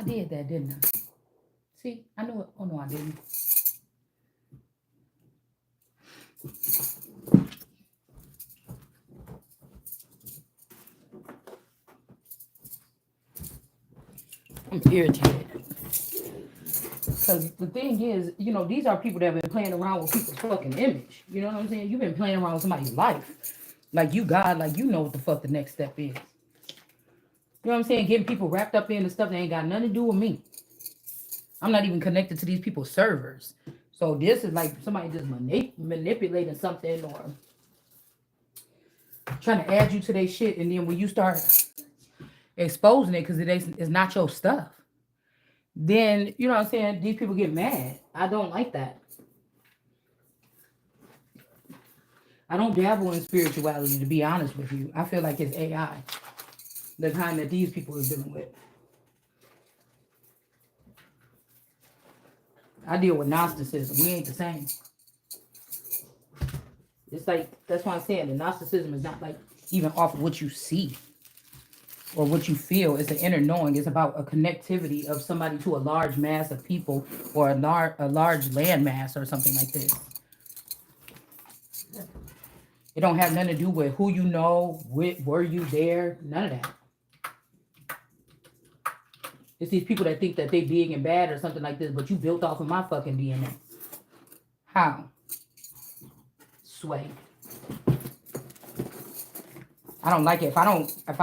did that, didn't I? See, I knew it. Oh, no, I didn't. I'm irritated. Because the thing is, you know, these are people that have been playing around with people's fucking image. You know what I'm saying? You've been playing around with somebody's life. Like you God, like you know what the fuck the next step is. You know what I'm saying? Getting people wrapped up in the stuff that ain't got nothing to do with me. I'm not even connected to these people's servers. So this is like somebody just manipulating something or trying to add you to their shit. And then when you start exposing it because it's not your stuff, then, you know what I'm saying, these people get mad. I don't like that. I don't dabble in spirituality, to be honest with you. I feel like it's AI, the kind that these people are dealing with. I deal with Gnosticism. We ain't the same. It's like, that's why I'm saying the Gnosticism is not like even off of what you see or what you feel. It's an inner knowing. It's about a connectivity of somebody to a large mass of people or a large land mass or something like this. It don't have nothing to do with who you know, were you there, none of that. It's these people that think that they big and bad or something like this, but you built off of my fucking DNA. How? Sway. I don't like it. If I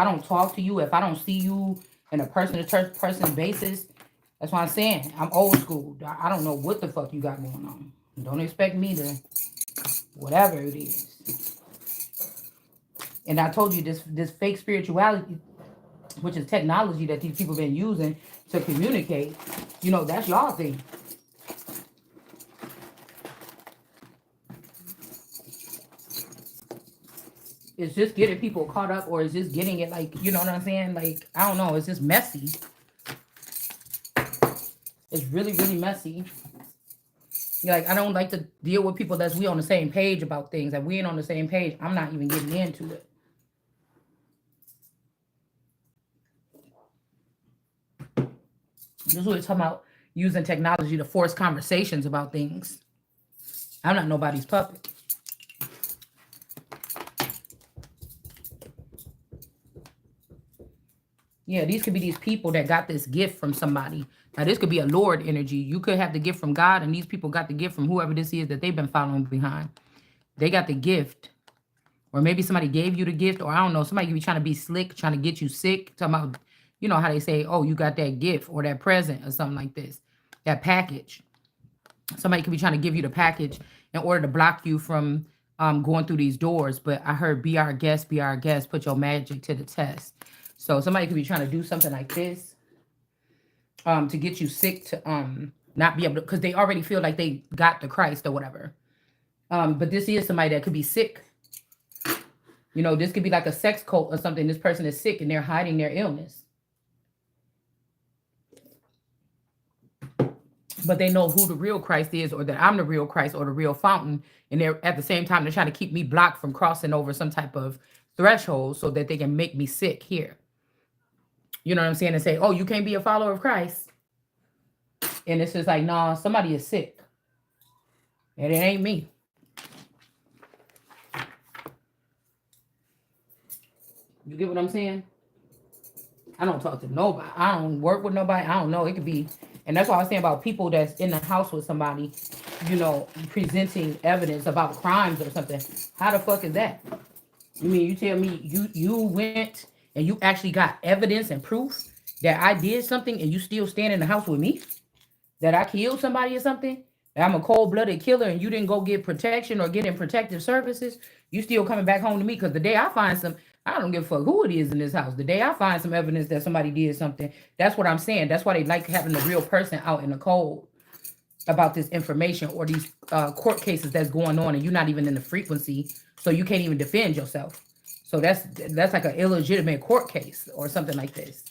don't talk to you, if I don't see you in a person basis, that's what I'm saying. I'm old school. I don't know what the fuck you got going on. Don't expect me to whatever it is. And I told you this fake spirituality, which is technology that these people been using to communicate, you know, that's y'all thing. It's just getting people caught up, or it's just getting it like, you know what I'm saying? Like, I don't know. It's just messy. It's really, really messy. Like, I don't like to deal with people we on the same page about things. If we ain't on the same page, I'm not even getting into it. This is what we're talking about, using technology to force conversations about things. I'm not nobody's puppet. Yeah, these could be these people that got this gift from somebody. Now, this could be a Lord energy. You could have the gift from God, and these people got the gift from whoever this is that they've been following behind. They got the gift. Or maybe somebody gave you the gift, or I don't know. Somebody could be trying to be slick, trying to get you sick. Talking about, you know how they say, oh, you got that gift or that present or something like this. That package. Somebody could be trying to give you the package in order to block you from going through these doors. But I heard, be our guest, put your magic to the test. So somebody could be trying to do something like this to get you sick, to not be able to, because they already feel like they got the Christ or whatever. But this is somebody that could be sick. You know, this could be like a sex cult or something. This person is sick and they're hiding their illness. But they know who the real Christ is, or that I'm the real Christ or the real fountain. And they're at the same time, they're trying to keep me blocked from crossing over some type of threshold so that they can make me sick here. You know what I'm saying? And say, oh, you can't be a follower of Christ. And it's just like, nah, somebody is sick. And it ain't me. You get what I'm saying? I don't talk to nobody. I don't work with nobody. I don't know. It could be. And that's why I was saying about people that's in the house with somebody, you know, presenting evidence about crimes or something. How the fuck is that? You mean you tell me you went and you actually got evidence and proof that I did something and you still stand in the house with me? That I killed somebody or something? That I'm a cold-blooded killer and you didn't go get protection or get in protective services? You still coming back home to me? Because the day I find some, I don't give a fuck who it is in this house. The day I find some evidence that somebody did something, that's what I'm saying. That's why they like having a real person out in the cold about this information or these court cases that's going on, and you're not even in the frequency, so you can't even defend yourself. So that's like an illegitimate court case or something like this.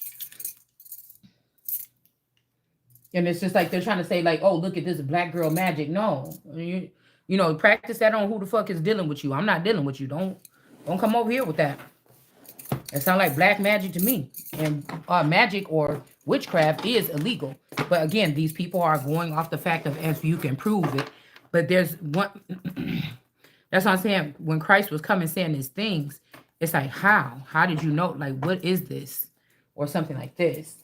And it's just like they're trying to say like, oh, look at this black girl magic. No, you know, practice that on who the fuck is dealing with you. I'm not dealing with you. Don't come over here with that. It sounds like black magic to me. And magic or witchcraft is illegal. But again, these people are going off the fact of if you can prove it. But there's one. That's what I'm saying. When Christ was coming saying these things, it's like, how? How did you know? Like, what is this? Or something like this.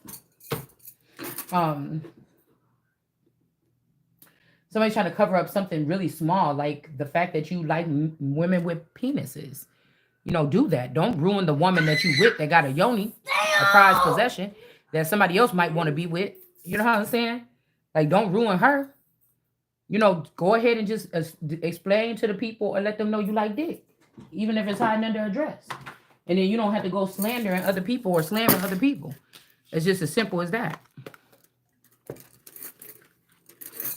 Somebody's trying to cover up something really small, like the fact that you like women with penises. Do that. Don't ruin the woman that you with that got a yoni, a prized possession that somebody else might want to be with. You know what I'm saying? Like, don't ruin her. Go ahead and just explain to the people or let them know you like dick, even if it's hiding under a dress. And then you don't have to go slandering other people or slamming other people. It's just as simple as that.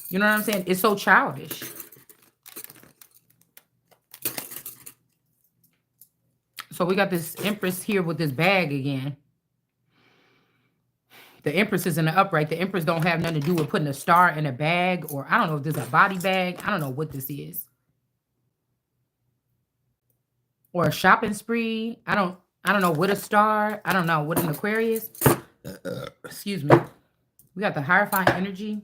You know what I'm saying? It's so childish. So we got this Empress here with this bag again. The Empress is in the upright. The Empress don't have nothing to do with putting a star in a bag, or I don't know if this is a body bag. I don't know what this is. Or a shopping spree. I don't know what a star. I don't know what an Aquarius. Excuse me. We got the Hierophant energy.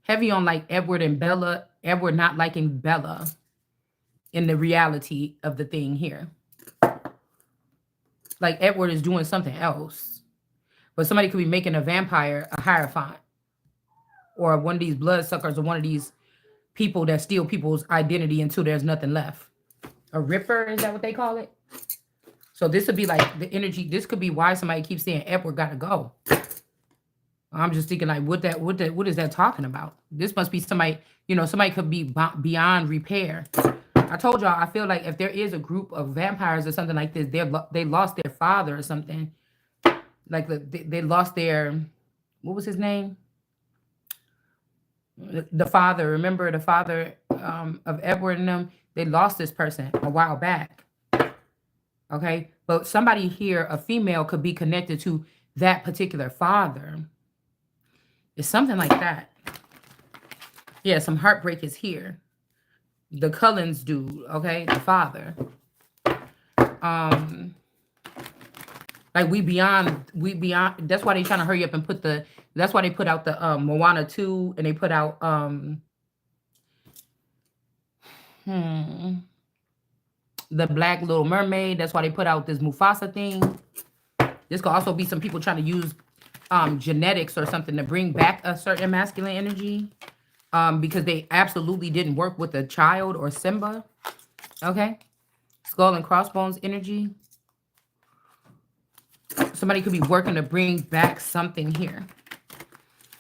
Heavy on like Edward and Bella. Edward not liking Bella in the reality of the thing here. Like Edward is doing something else. But somebody could be making a vampire a Hierophant. Or one of these bloodsuckers, or one of these people that steal people's identity until there's nothing left. A ripper, is that what they call it? So this would be like the energy. This could be why somebody keeps saying Edward gotta go. I'm just thinking like, what is that talking about? This must be somebody, somebody could be beyond repair. I told y'all, I feel like if there is a group of vampires or something like this, they lost their father or something. Like they lost their, what was his name? The father. Remember the father of Edward and them? They lost this person a while back. Okay? But somebody here, a female, could be connected to that particular father. It's something like that. Yeah, some heartbreak is here. The Cullens dude, okay? The father. Like we beyond. That's why they trying to hurry up and put that's why they put out the Moana 2, and they put out the Black Little Mermaid. That's why they put out this Mufasa thing. This could also be some people trying to use genetics or something to bring back a certain masculine energy. Because they absolutely didn't work with a child or Simba. Okay? Skull and crossbones energy. Somebody could be working to bring back something here.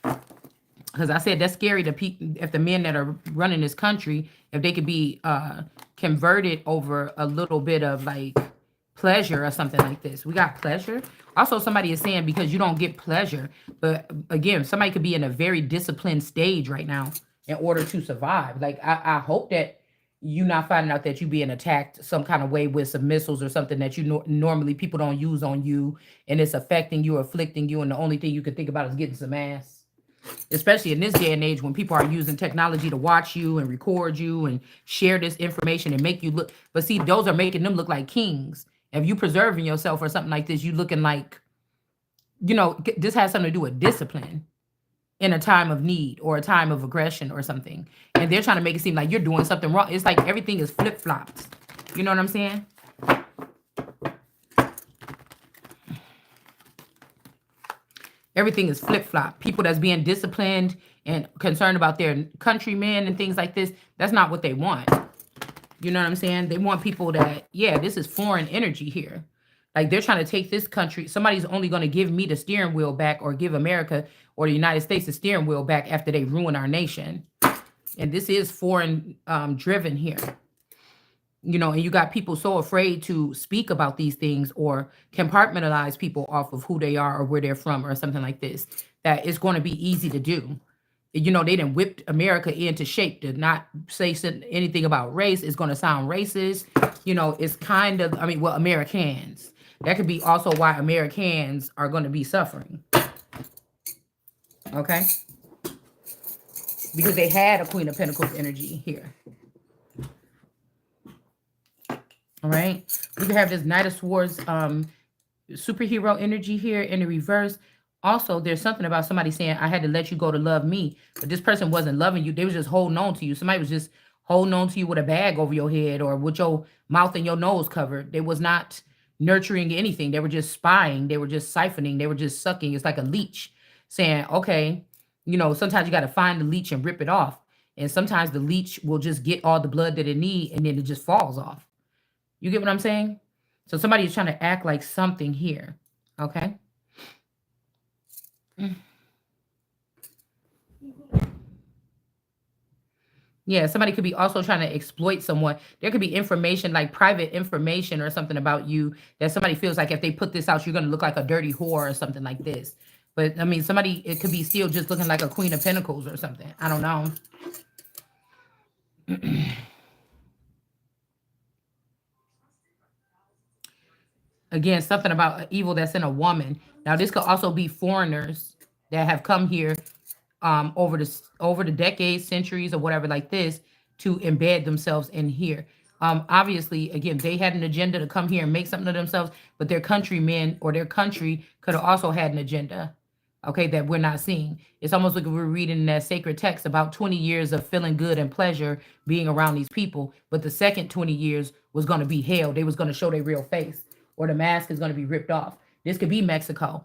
Because I said that's scary to if the men that are running this country, if they could be converted over a little bit of like pleasure or something like this. We got pleasure. Also, somebody is saying because you don't get pleasure. But again, somebody could be in a very disciplined stage right now in order to survive. Like, I hope that you're not finding out that you're being attacked some kind of way with some missiles or something that normally people don't use on you. And it's affecting you, afflicting you. And the only thing you can think about is getting some ass. Especially in this day and age when people are using technology to watch you and record you and share this information and make you look. But see, those are making them look like kings. If you preserving yourself or something like this, you looking like, this has something to do with discipline in a time of need or a time of aggression or something. And they're trying to make it seem like you're doing something wrong. It's like everything is flip-flopped. You know what I'm saying? Everything is flip-flop. People that's being disciplined and concerned about their countrymen and things like this, that's not what they want. You know what I'm saying? They want people that, yeah, this is foreign energy here. Like they're trying to take this country. Somebody's only going to give me the steering wheel back or give America or the United States the steering wheel back after they ruin our nation. And this is foreign driven here. And you got people so afraid to speak about these things or compartmentalize people off of who they are or where they're from or something like this, that it's going to be easy to do. They done whipped America into shape to not say anything about race. It's going to sound racist. It's kind of, Americans. That could be also why Americans are going to be suffering. Okay? Because they had a Queen of Pentacles energy here. All right. We could have this Knight of Swords superhero energy here in the reverse. Also, there's something about somebody saying, I had to let you go to love me. But this person wasn't loving you. They was just holding on to you. Somebody was just holding on to you with a bag over your head or with your mouth and your nose covered. They was not nurturing anything. They were just spying. They were just siphoning. They were just sucking. It's like a leech saying, okay, sometimes you got to find the leech and rip it off. And sometimes the leech will just get all the blood that it need and then it just falls off. You get what I'm saying? So somebody is trying to act like something here. Okay. Yeah, somebody could be also trying to exploit someone. There could be information, like private information or something about you that somebody feels like if they put this out, you're going to look like a dirty whore or something like this. But I mean, somebody, it could be still just looking like a Queen of Pentacles or something. I don't know. Again, something about evil that's in a woman. Now, this could also be foreigners that have come here over the decades, centuries, or whatever like this to embed themselves in here. Obviously, again, they had an agenda to come here and make something of themselves, but their countrymen or their country could have also had an agenda, okay, that we're not seeing. It's almost like we're reading in that sacred text about 20 years of feeling good and pleasure being around these people, but the second 20 years was going to be hell. They was going to show their real face, or the mask is going to be ripped off. This could be Mexico.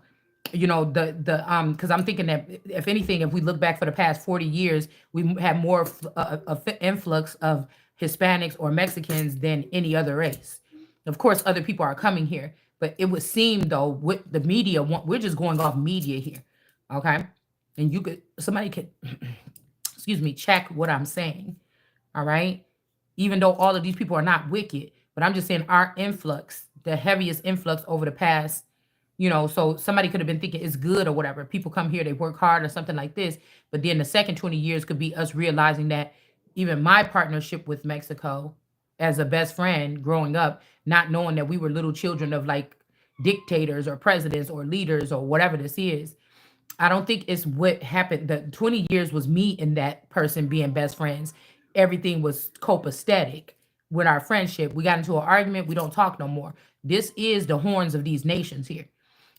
Because I'm thinking that if anything, if we look back for the past 40 years, we have more influx of Hispanics or Mexicans than any other race. Of course, other people are coming here, but it would seem though with the media, we're just going off media here, okay? And somebody could, excuse me, check what I'm saying, all right? Even though all of these people are not wicked, but I'm just saying our influx, the heaviest influx over the past, so somebody could have been thinking it's good or whatever. People come here, they work hard or something like this. But then the second 20 years could be us realizing that even my partnership with Mexico as a best friend growing up, not knowing that we were little children of like dictators or presidents or leaders or whatever this is. I don't think it's what happened. The 20 years was me and that person being best friends. Everything was copacetic with our friendship. We got into an argument, we don't talk no more. This is the horns of these nations here.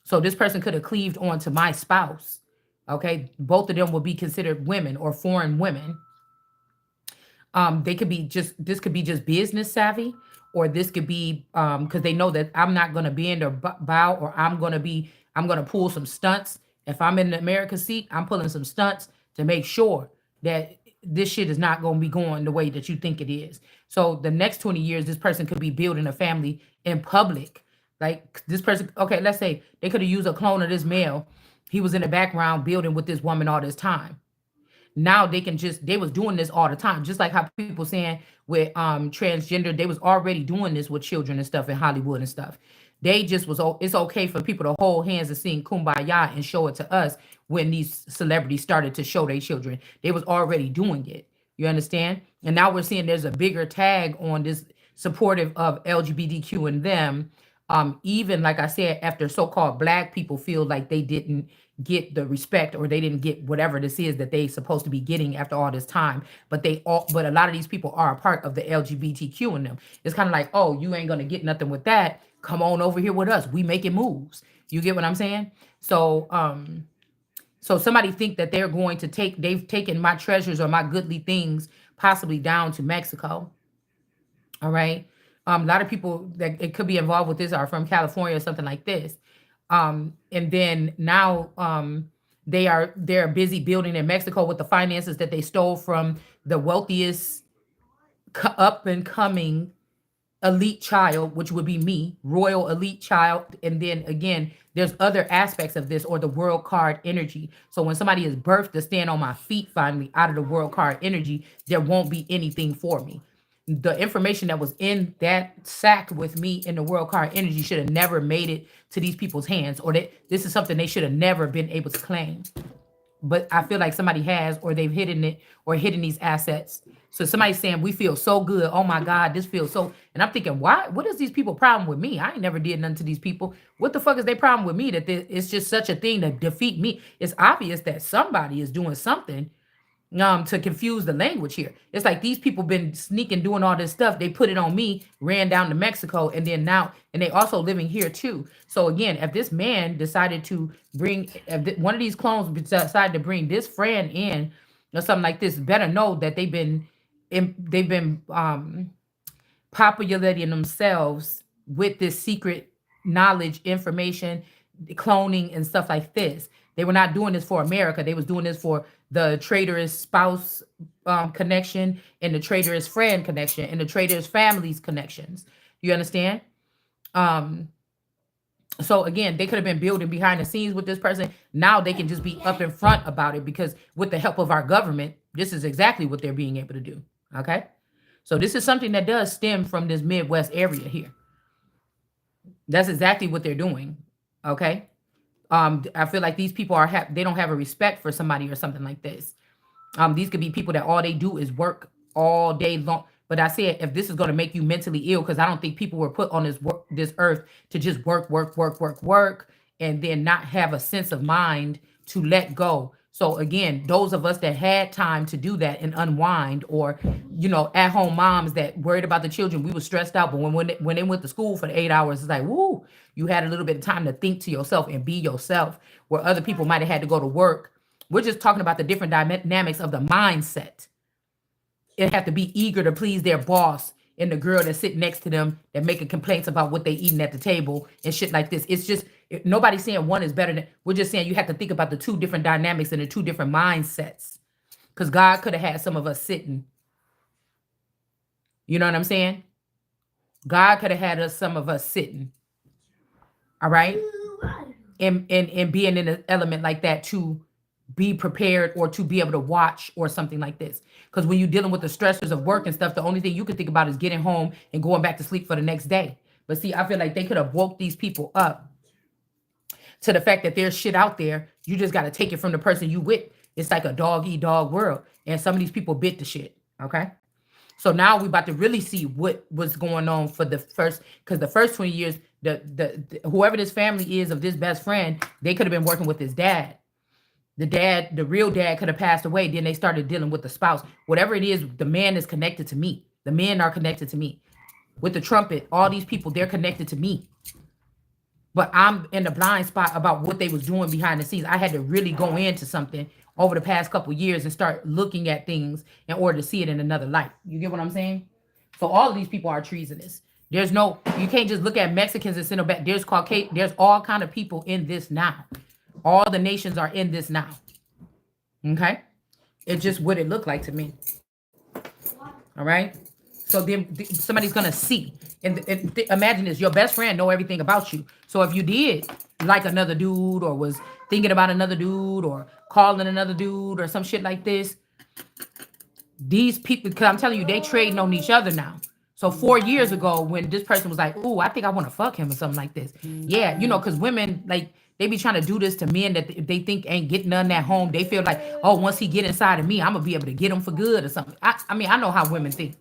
So this person could have cleaved onto my spouse. Okay. Both of them would be considered women or foreign women. They could be just, this could be just business savvy, or this could be because they know that I'm not going to bend or bow, or I'm going to pull some stunts. If I'm in the America seat, I'm pulling some stunts to make sure that this shit is not going to be going the way that you think it is. So the next 20 years, this person could be building a family in public. Like this person, okay, let's say they could have used a clone of this male. He was in the background building with this woman all this time. Now they was doing this all the time, just like how people saying with transgender, they was already doing this with children and stuff in Hollywood and stuff. They just was, it's okay for people to hold hands and sing kumbaya and show it to us. When these celebrities started to show their children, they was already doing it. You understand? And now we're seeing there's a bigger tag on this supportive of LGBTQ and them. Even like I said, after so-called black people feel like they didn't get the respect, or they didn't get whatever this is that they supposed to be getting after all this time, but but a lot of these people are a part of the LGBTQ in them. It's kind of like, oh, you ain't gonna get nothing with that, come on over here with us, we making moves. You get what I'm saying? So somebody think that they've taken my treasures or my goodly things possibly down to Mexico. All right. A lot of people that it could be involved with this are from California or something like this. And then now they're busy building in Mexico with the finances that they stole from the wealthiest up and coming elite child, which would be me, royal elite child. And then again, there's other aspects of this, or the world card energy. So when somebody is birthed to stand on my feet finally out of the world card energy, there won't be anything for me. The information that was in that sack with me in the world card energy should have never made it to these people's hands, or that this is something they should have never been able to claim. But I feel like somebody has, or they've hidden it, or hidden these assets. So somebody's saying, we feel so good. Oh my God, this feels so. And I'm thinking, why? What is these people problem with me? I ain't never did nothing to these people. What the fuck is their problem with me? That it's just such a thing to defeat me. It's obvious that somebody is doing something. to confuse the language here. It's like these people been sneaking doing all this stuff. They put it on me, ran down to Mexico, and then now, and they also living here too. So again, if this man decided to bring, one of these clones decided to bring this friend in or something like this, better know that they've been populating themselves with this secret knowledge, information, cloning, and stuff like this. They were not doing this for America. They was doing this for the traitorous spouse connection, and the traitorous friend connection, and the traitorous families connections. You understand? Um, so again, they could have been building behind the scenes with this person. Now they can just be up in front about it because with the help of our government, this is exactly what they're being able to do. Okay. So this is something that does stem from this Midwest area here. That's exactly what they're doing. Okay. I feel like these people they don't have a respect for somebody or something like this. These could be people that all they do is work all day long. But I said, if this is going to make you mentally ill, because I don't think people were put on this earth to just work, and then not have a sense of mind to let go. So again, those of us that had time to do that and unwind, or at home moms that worried about the children, we were stressed out. But when they went to school for the 8 hours, it's like, woo, you had a little bit of time to think to yourself and be yourself, where other people might have had to go to work. We're just talking about the different dynamics of the mindset. It have to be eager to please their boss and the girl that's sitting next to them that making complaints about what they eating at the table and shit like this. It's just nobody's saying one is better than. We're just saying you have to think about the two different dynamics and the two different mindsets. Because God could have had some of us sitting. You know what I'm saying? God could have had some of us sitting. All right, and being in an element like that to be prepared or to be able to watch or something like this. Because when you're dealing with the stressors of work and stuff, the only thing you can think about is getting home and going back to sleep for the next day. But see, I feel like they could have woke these people up to the fact that there's shit out there. You just got to take it from the person you with. It's like a dog eat dog world. And some of these people bit the shit. Okay. So now we about to really see what was going on for the first, because the first 20 years, the whoever this family is of this best friend, they could have been working with his dad. The real dad could have passed away. Then they started dealing with the spouse. Whatever it is, the man is connected to me. The men are connected to me. With the trumpet, all these people, they're connected to me. But I'm in the blind spot about what they was doing behind the scenes. I had to really go into something over the past couple of years and start looking at things in order to see it in another light. You get what I'm saying? So all of these people are treasonous. You can't just look at Mexicans and send them back. There's all kind of people in this now. All the nations are in this now. Okay? It's just what it looked like to me. All right? So then somebody's going to see. And imagine this. Your best friend know everything about you. So if you did like another dude or was thinking about another dude or calling another dude or some shit like this, these people, because I'm telling you, they trading on each other now. So 4 years ago when this person was like, ooh, I think I want to fuck him or something like this. Yeah, because women, like, they be trying to do this to men that they think ain't getting none at home. They feel like, oh, once he get inside of me, I'm going to be able to get him for good or something. I mean, I know how women think.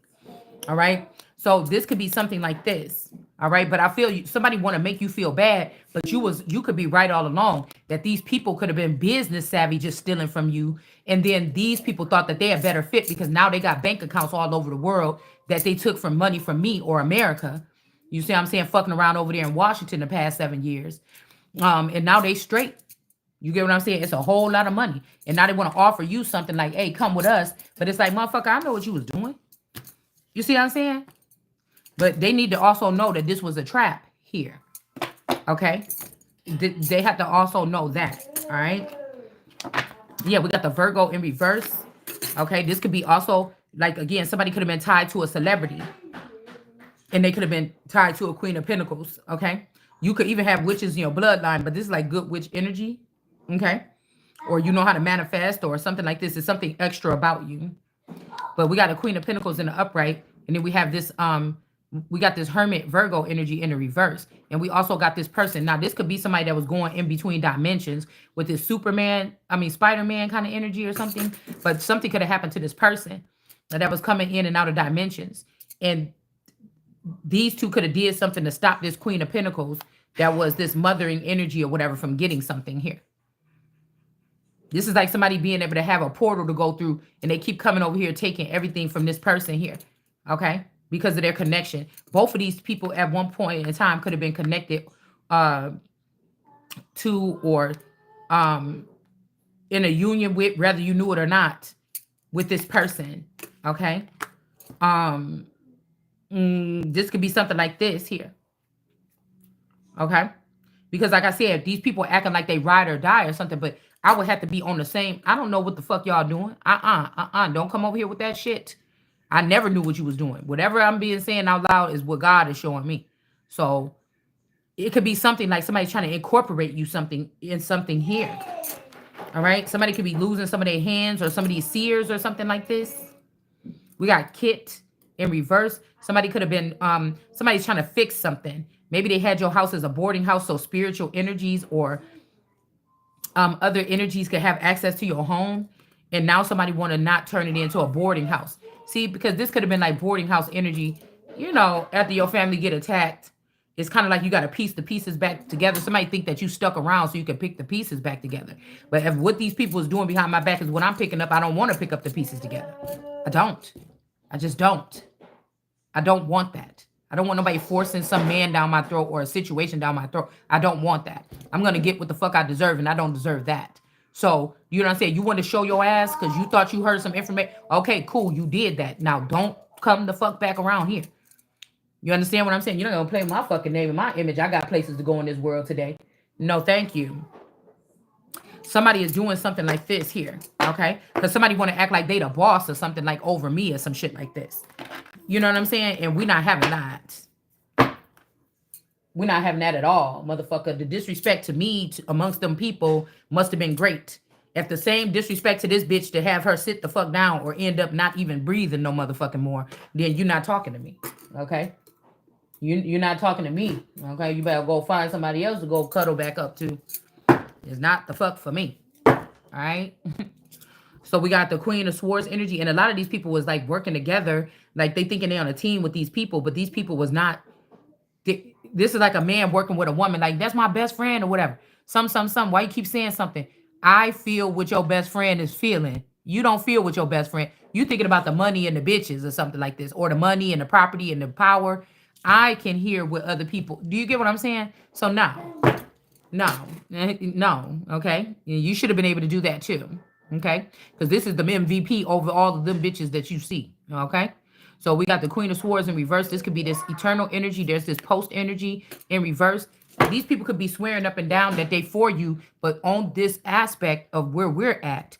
All right. So this could be something like this. All right. But I feel somebody want to make you feel bad, but you could be right all along that these people could have been business savvy, just stealing from you. And then these people thought that they had better fit because now they got bank accounts all over the world that they took from money from me or America. You see what I'm saying? Fucking around over there in Washington the past 7 years. And now they straight. You get what I'm saying? It's a whole lot of money. And now they want to offer you something like, hey, come with us. But it's like, motherfucker, I know what you was doing. You see what I'm saying? But they need to also know that this was a trap here. Okay? They have to also know that. All right? Yeah, we got the Virgo in reverse. Okay? This could be also, like, again, somebody could have been tied to a celebrity. And they could have been tied to a Queen of Pentacles. Okay? You could even have witches in your bloodline, but this is like good witch energy. Okay? Or you know how to manifest or something like this. It's something extra about you. But we got a Queen of Pentacles in the upright. And then we have this, we got this Hermit Virgo energy in the reverse. And we also got this person. Now, this could be somebody that was going in between dimensions with this Spider-Man kind of energy or something. But something could have happened to this person that was coming in and out of dimensions. And these two could have did something to stop this Queen of Pentacles that was this mothering energy or whatever from getting something here. This is like somebody being able to have a portal to go through, and they keep coming over here taking everything from this person here. Okay? Because of their connection. Both of these people at one point in time could have been connected uh, to or um, in a union with, whether you knew it or not, with this person. Okay? This could be something like this here. Okay? Because like I said, these people acting like they ride or die or something, but I would have to be on the same. I don't know what the fuck y'all doing. Don't come over here with that shit. I never knew what you was doing. Whatever I'm being saying out loud is what God is showing me. So it could be something like somebody trying to incorporate you something in something here. All right. Somebody could be losing some of their hands or some of these seers or something like this. We got Kit in reverse. Somebody could have been, somebody's trying to fix something. Maybe they had your house as a boarding house, so spiritual energies or other energies could have access to your home. And now somebody want to not turn it into a boarding house. See, because this could have been like boarding house energy, you know, after your family get attacked. It's kind of like you got to piece the pieces back together. Somebody think that you stuck around so you can pick the pieces back together. But if what these people is doing behind my back is what I'm picking up, I don't want to pick up the pieces together. I don't. I just don't. I don't want that. I don't want nobody forcing some man down my throat or a situation down my throat. I don't want that. I'm going to get what the fuck I deserve, and I don't deserve that. So, you know what I'm saying? You want to show your ass because you thought you heard some information. Okay, cool. You did that. Now, don't come the fuck back around here. You understand what I'm saying? You're not going to play my fucking name and my image. I got places to go in this world today. No, thank you. Somebody is doing something like this here, okay? Because somebody want to act like they the boss or something like over me or some shit like this. You know what I'm saying? And we not having that. We're not having that at all, motherfucker. The disrespect to me amongst them people must have been great. If the same disrespect to this bitch to have her sit the fuck down or end up not even breathing no motherfucking more, then you're not talking to me, okay? You're not talking to me, okay? You better go find somebody else to go cuddle back up to. It's not the fuck for me, all right? So we got the Queen of Swords energy, and a lot of these people was like working together, like they thinking they on a team with these people, but these people was not. This is like a man working with a woman, like that's my best friend or whatever. Some. Why you keep saying something? I feel what your best friend is feeling. You don't feel what your best friend. You thinking about the money and the bitches or something like this, or the money and the property and the power. I can hear what other people. Do you get what I'm saying? So no, okay. You should have been able to do that too, okay? Because this is the MVP over all of them bitches that you see, okay? So we got the Queen of Swords in reverse. This could be this eternal energy. There's this post energy in reverse. These people could be swearing up and down that they for you, but on this aspect of where we're at,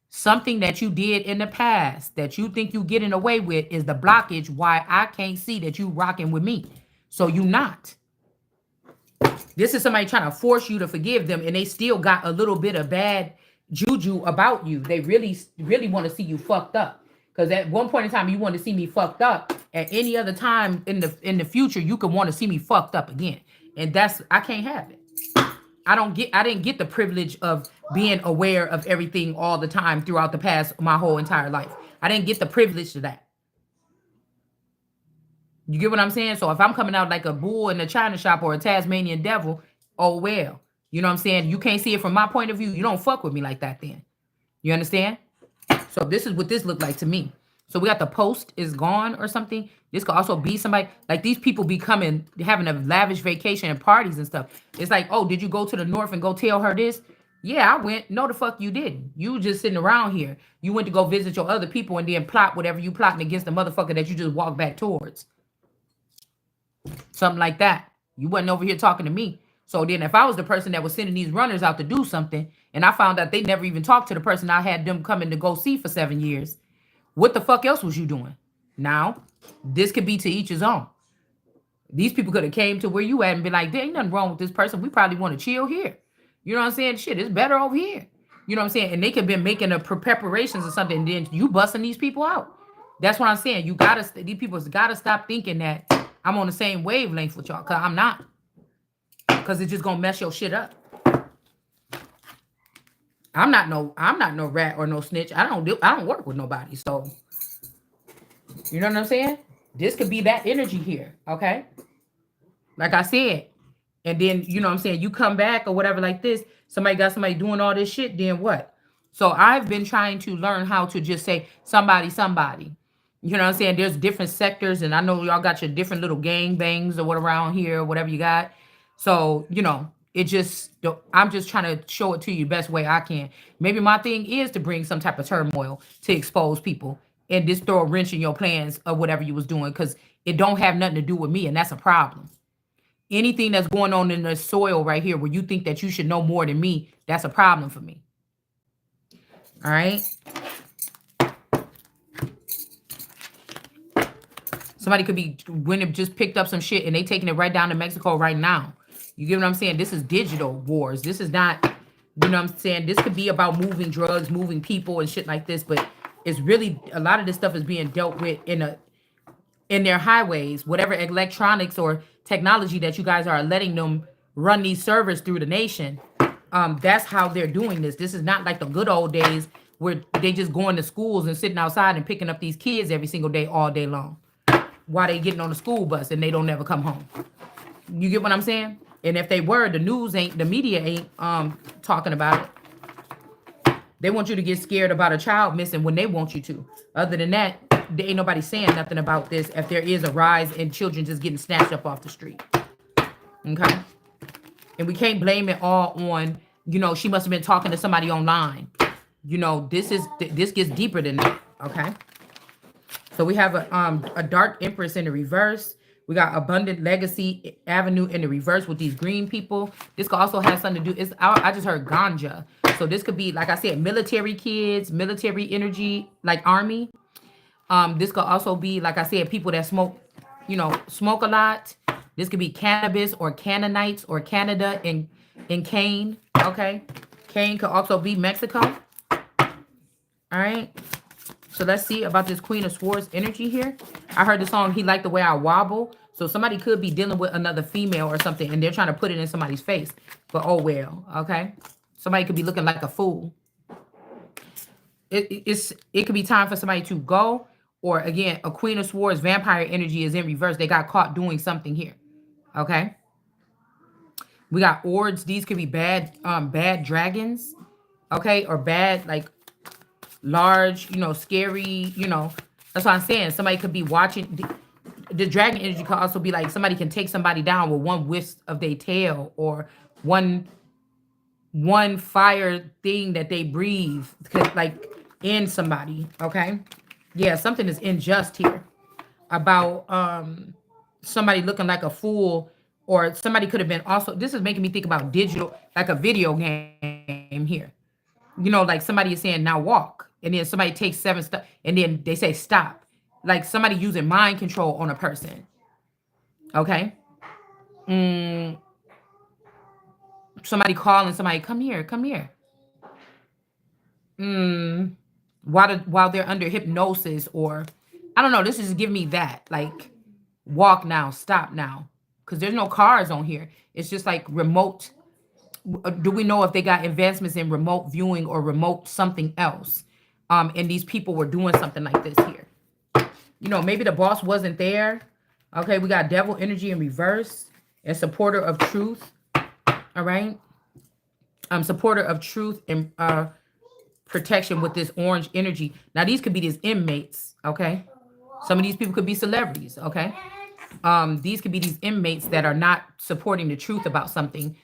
something that you did in the past that you think you getting away with is the blockage why I can't see that you rocking with me. So you not. This is somebody trying to force you to forgive them, and they still got a little bit of bad juju about you. They really, really want to see you fucked up. Because at one point in time, you want to see me fucked up. At any other time in the future, you could want to see me fucked up again. And that's, I can't have it. I didn't get the privilege of being aware of everything all the time throughout the past, my whole entire life. I didn't get the privilege to that. You get what I'm saying? So if I'm coming out like a bull in a china shop or a Tasmanian devil, oh well. You know what I'm saying? You can't see it from my point of view. You don't fuck with me like that then. You understand? So this is what this looked like to me. So we got the post is gone or something. This could also be somebody, like these people be coming, having a lavish vacation and parties and stuff. It's like, oh, did you go to the north and go tell her this? Yeah, I went. No, the fuck you didn't. You were just sitting around here. You went to go visit your other people and then plot whatever you plotting against the motherfucker that you just walked back towards. Something like that. You wasn't over here talking to me. So then if I was the person that was sending these runners out to do something and I found out they never even talked to the person I had them coming to go see for 7 years, what the fuck else was you doing? Now, this could be to each his own. These people could have came to where you at and been like, there ain't nothing wrong with this person. We probably want to chill here. You know what I'm saying? Shit, it's better over here. You know what I'm saying? And they could have been making a preparations or something, and then you busting these people out. That's what I'm saying. You gotta, these people gotta stop thinking that I'm on the same wavelength with y'all, because I'm not. Because it's just gonna mess your shit up. I'm not no rat or no snitch. I don't work with nobody. So you know what I'm saying? This could be that energy here, okay? Like I said. And then, you know what I'm saying, you come back or whatever like this, somebody got somebody doing all this shit, then what? So I've been trying to learn how to just say somebody, somebody. You know what I'm saying? There's different sectors, and I know y'all got your different little gang bangs or what around here, whatever you got. So, it just, I'm just trying to show it to you best way I can. Maybe my thing is to bring some type of turmoil to expose people and just throw a wrench in your plans of whatever you was doing, because it don't have nothing to do with me, and that's a problem. Anything that's going on in the soil right here where you think that you should know more than me, that's a problem for me. All right. Somebody could be when it just picked up some shit and they taking it right down to Mexico right now. You get what I'm saying? This is digital wars. This is not, what I'm saying? This could be about moving drugs, moving people and shit like this, but it's really a lot of this stuff is being dealt with in their highways, whatever electronics or technology that you guys are letting them run these servers through the nation. That's how they're doing this. This is not like the good old days where they just going to schools and sitting outside and picking up these kids every single day, all day long, while they getting on the school bus and they don't never come home. You get what I'm saying? And if they were, the media ain't talking about it. They want you to get scared about a child missing when they want you to. Other than that, there ain't nobody saying nothing about this if there is a rise in children just getting snatched up off the street. Okay? And we can't blame it all on, she must have been talking to somebody online. This gets deeper than that. Okay? So we have a dark empress in the reverse. We got abundant legacy avenue in the reverse with these green people. This could also have something to do. I just heard ganja. So this could be, like I said, military kids, military energy, like army. This could also be, like I said, people that smoke a lot. This could be cannabis or Canaanites or Canada in cane. Okay. Cane could also be Mexico. All right. So let's see about this Queen of Swords energy here. I heard the song, He Liked the Way I Wobble. So somebody could be dealing with another female or something, and they're trying to put it in somebody's face. But oh well, okay? Somebody could be looking like a fool. It could be time for somebody to go. Or again, a Queen of Swords vampire energy is in reverse. They got caught doing something here. Okay? We got Ords. These could be bad dragons. Okay? Or bad, like, large, scary, that's what I'm saying. Somebody could be watching. The dragon energy could also be like somebody can take somebody down with one whisk of their tail, or one fire thing that they breathe could like end somebody. Okay. Yeah, something is unjust here about somebody looking like a fool, or somebody could have been also. This is making me think about digital, like a video game here. Like somebody is saying now walk, and then somebody takes 7 steps, and then they say stop. Like somebody using mind control on a person. Okay. Somebody calling somebody, come here, come here. While they're under hypnosis, or I don't know. This is giving me that like walk now, stop now, because there's no cars on here. It's just like remote. Do we know if they got advancements in remote viewing or remote something else? And these people were doing something like this here. Maybe the boss wasn't there. Okay, we got devil energy in reverse and supporter of truth. All right. Supporter of truth and protection with this orange energy. Now, these could be these inmates. Okay. Some of these people could be celebrities. Okay. These could be these inmates that are not supporting the truth about something.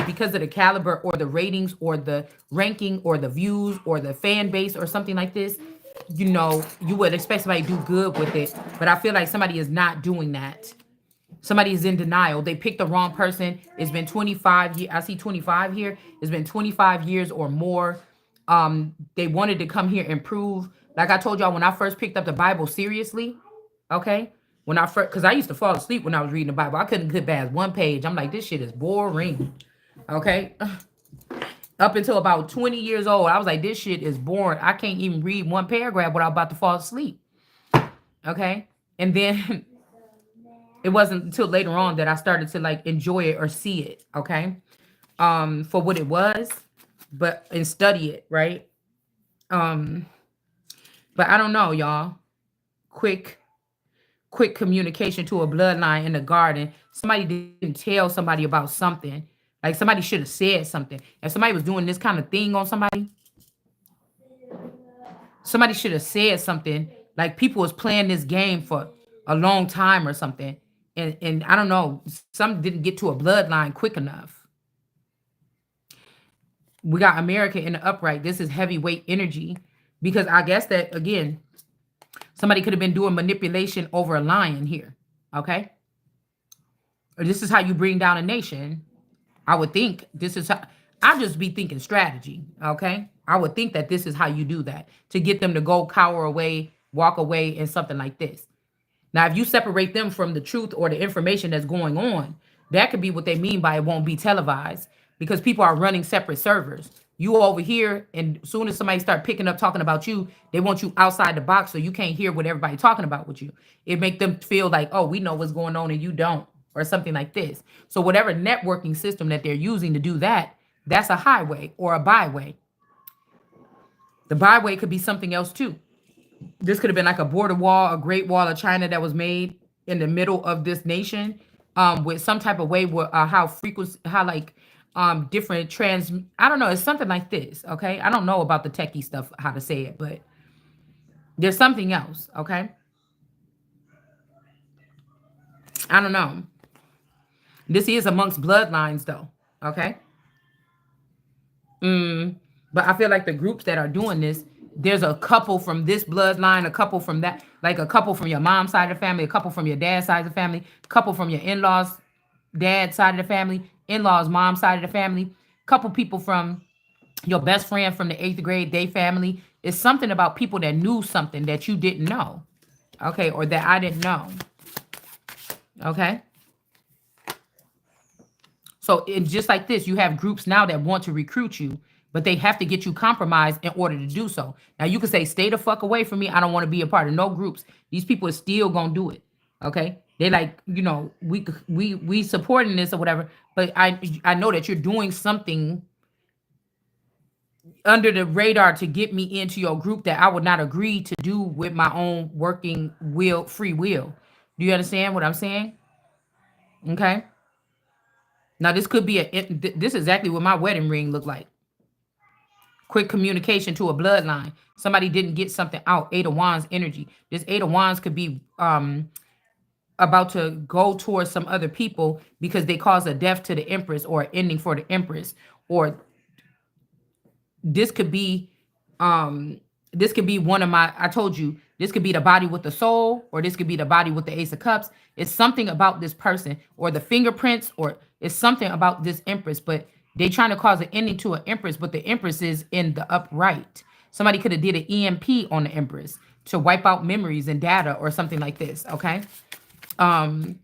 Because of the caliber or the ratings or the ranking or the views or the fan base or something like this, you would expect somebody to do good with it. But I feel like somebody is not doing that. Somebody is in denial. They picked the wrong person. It's been 25 years. I see 25 here. It's been 25 years or more. They wanted to come here and prove. Like I told y'all, when I first picked up the Bible seriously, okay? Because I used to fall asleep when I was reading the Bible. I couldn't get past one page. I'm like, this shit is boring. Okay? Up until about 20 years old, I was like, this shit is boring. I can't even read one paragraph without about to fall asleep. Okay? And then it wasn't until later on that I started to like enjoy it or see it. Okay? For what it was, and study it, right? But I don't know, y'all. Quick communication to a bloodline in the garden. Somebody didn't tell somebody about something. Like somebody should have said something. If somebody was doing this kind of thing on somebody, Somebody should have said something like people was playing this game for a long time or something. And I don't know, some didn't get to a bloodline quick enough. We got America in the upright. This is heavyweight energy because I guess that again, somebody could have been doing manipulation over a lion here. Okay. Or this is how you bring down a nation. I would think this is how I just be thinking strategy. Okay. I would think that this is how you do that to get them to go cower away, walk away, and something like this. Now, if you separate them from the truth or the information that's going on, that could be what they mean by it won't be televised because people are running separate servers. You over here, and as soon as somebody start picking up talking about you, they want you outside the box so you can't hear what everybody talking about with you. It make them feel like, oh, we know what's going on and you don't, or something like this. So whatever networking system that they're using to do that, that's a highway or a byway. The byway could be something else too. This could have been like a border wall, a great wall of China that was made in the middle of this nation, with some type of way where how frequency, how like different trans. I don't know. It's something like this. Okay, I don't know about the techie stuff, how to say it, but there's something else. Okay, I don't know. This is amongst bloodlines though. Okay. But I feel like the groups that are doing this, there's a couple from this bloodline, a couple from that, like a couple from your mom's side of the family, a couple from your dad's side of the family, a couple from your in-laws, dad's side of the family, in-laws, mom's side of the family, couple people from your best friend from the eighth grade, they family. It's something about people that knew something that you didn't know. Okay, or that I didn't know. Okay. So it's just like this, you have groups now that want to recruit you, but they have to get you compromised in order to do so. Now you can say, stay the fuck away from me. I don't want to be a part of no groups. These people are still gonna do it. Okay. They like, we supporting this or whatever, but I know that you're doing something under the radar to get me into your group that I would not agree to do with my own working will, free will. Do you understand what I'm saying? Okay. Now this could be this is exactly what my wedding ring looked like. Quick communication to a bloodline. Somebody didn't get something out. Eight of Wands energy. This Eight of Wands could be about to go towards some other people because they cause a death to the Empress or an ending for the Empress. Or this could be one of my, I told you, this could be the body with the soul, or this could be the body with the Ace of Cups. It's something about this person, or the fingerprints, or it's something about this Empress, but they trying to cause an ending to an Empress, but the Empress is in the upright. Somebody could have did an EMP on the Empress to wipe out memories and data or something like this, okay? And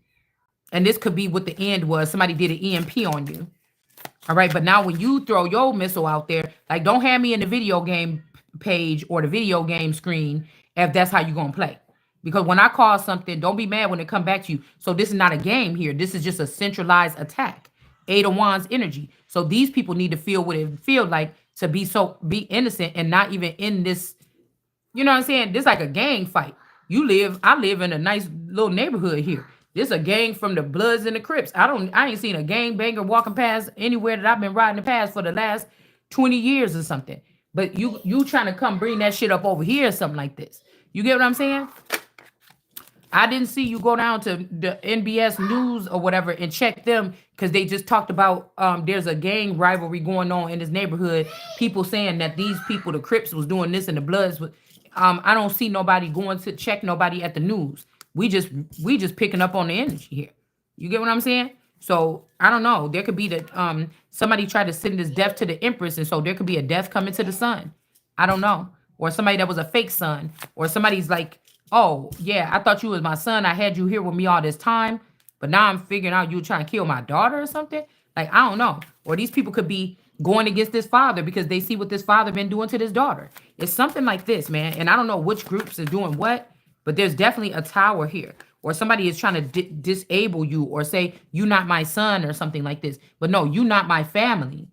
this could be what the end was. Somebody did an EMP on you. All right, but now when you throw your missile out there, like don't have me in the video game page or the video game screen if that's how you're going to play. Because when I call something, don't be mad when it come back to you. So this is not a game here. This is just a centralized attack. Eight of Wands energy. So these people need to feel what it feels like to be innocent and not even in this, you know what I'm saying? This is like a gang fight. I live in a nice little neighborhood here. This is a gang from the Bloods and the Crips. I ain't seen a gang banger walking past anywhere that I've been riding past for the last 20 years or something. But you trying to come bring that shit up over here or something like this. You get what I'm saying? I didn't see you go down to the NBS News or whatever and check them because they just talked about there's a gang rivalry going on in this neighborhood. People saying that these people, the Crips, was doing this and the Bloods. I don't see nobody going to check nobody at the news. We just picking up on the energy here. You get what I'm saying? So I don't know. There could be that somebody tried to send this death to the Empress, and so there could be a death coming to the sun. I don't know. Or somebody that was a fake son. Or somebody's like, oh, yeah, I thought you was my son. I had you here with me all this time. But now I'm figuring out you trying to kill my daughter or something. Like, I don't know. Or these people could be going against this father because they see what this father been doing to this daughter. It's something like this, man. And I don't know which groups are doing what, but there's definitely a tower here. Or somebody is trying to disable you or say, you're not my son or something like this. But no, you're not my family.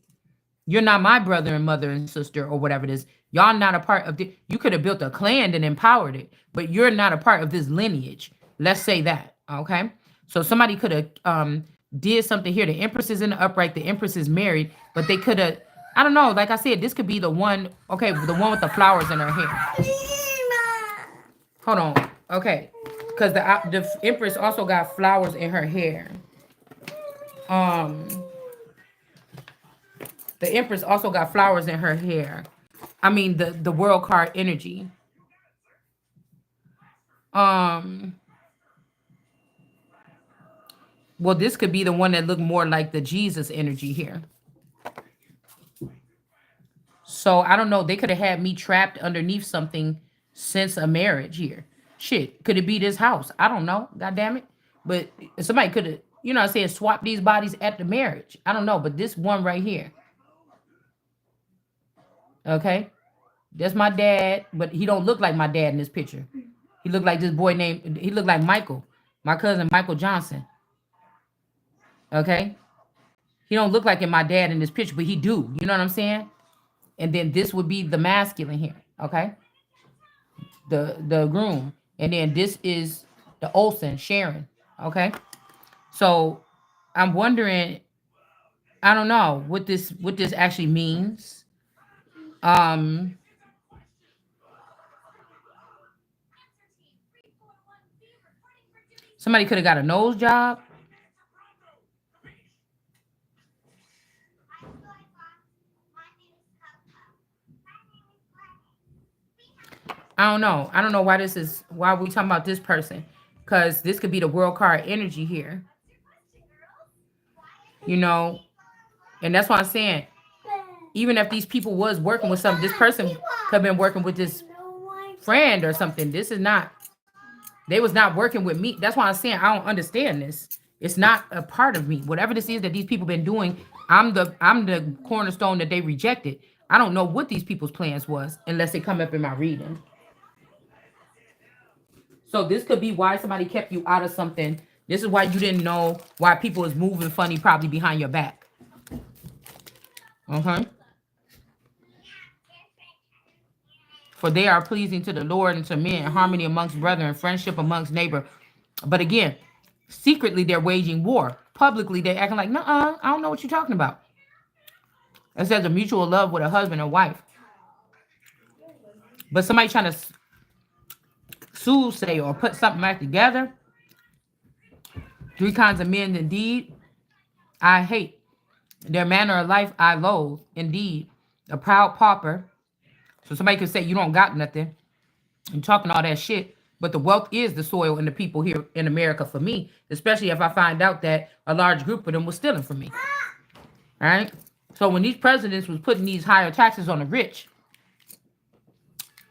You're not my brother and mother and sister or whatever it is. Y'all not a part of the, you could have built a clan and empowered it, but you're not a part of this lineage. Let's say that, okay? So somebody could have did something here. The Empress is in the upright. The Empress is married, but they could have I don't know. Like I said, this could be the one. Okay, the one with the flowers in her hair. Hold on. Okay, because the Empress also got flowers in her hair. Um, the Empress also got flowers in her hair. I mean the World card energy. Um, well, this could be the one that looked more like the Jesus energy here. So I don't know. They could have had me trapped underneath something since a marriage here. Shit, could it be this house? I don't know. God damn it. But somebody could have, you know what I'm saying, swap these bodies at the marriage. I don't know. But this one right here, okay? That's my dad, but he don't look like my dad in this picture. He looked like this boy named, he looked like Michael, my cousin Michael Johnson. Okay? He don't look like my dad in this picture, but he do. You know what I'm saying? And then this would be the masculine here. Okay? The groom. And then this is the Olsen, Sharon. Okay? So I'm wondering, I don't know what this actually means. Um Somebody could have got a nose job. I don't know. I don't know why this is why we talking about this person. Because this could be the world card energy here. You know, and that's why I'm saying, even if these people was working with something, this person could have been working with this friend or something. This is not, they was not working with me. That's why I'm saying I don't understand this. It's not a part of me. Whatever this is that these people been doing, I'm the cornerstone that they rejected. I don't know what these people's plans was unless they come up in my reading. So this could be why somebody kept you out of something. This is why you didn't know why people is moving funny probably behind your back. Okay. For they are pleasing to the Lord and to men, harmony amongst brethren, friendship amongst neighbor. But again, secretly they're waging war. Publicly they're acting like, nuh-uh, I don't know what you're talking about. It says a mutual love with a husband and wife. But somebody trying to say or put something back together. Three kinds of men indeed I hate. Their manner of life I loathe. Indeed, a proud pauper. So somebody could say you don't got nothing and talking all that shit. But the wealth is the soil and the people here in America for me, especially if I find out that a large group of them was stealing from me. All right. So when these presidents was putting these higher taxes on the rich,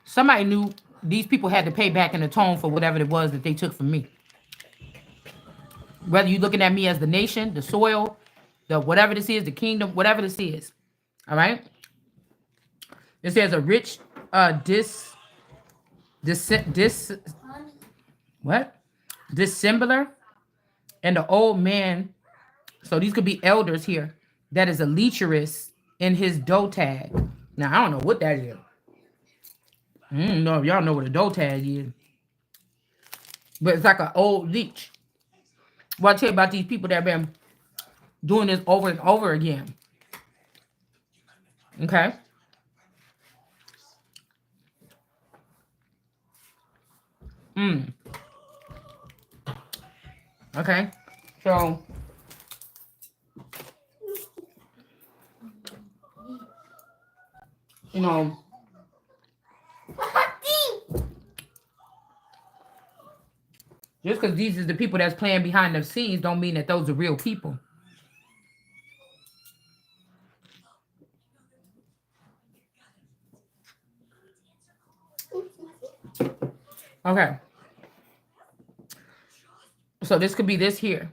somebody knew these people had to pay back in atone for whatever it was that they took from me. Whether you're looking at me as the nation, the soil, the whatever this is, the kingdom, whatever this is. All right. It says a rich dissembler and the old man. So these could be elders here. That is a lecherous in his dough tag. Now I don't know what that is. I don't know if y'all know what a dough tag is. But it's like an old leech. Well, I'll tell you about these people that have been doing this over and over again. Okay. Okay. So you know, just because these are the people that's playing behind the scenes don't mean that those are real people. Okay. So this could be this here.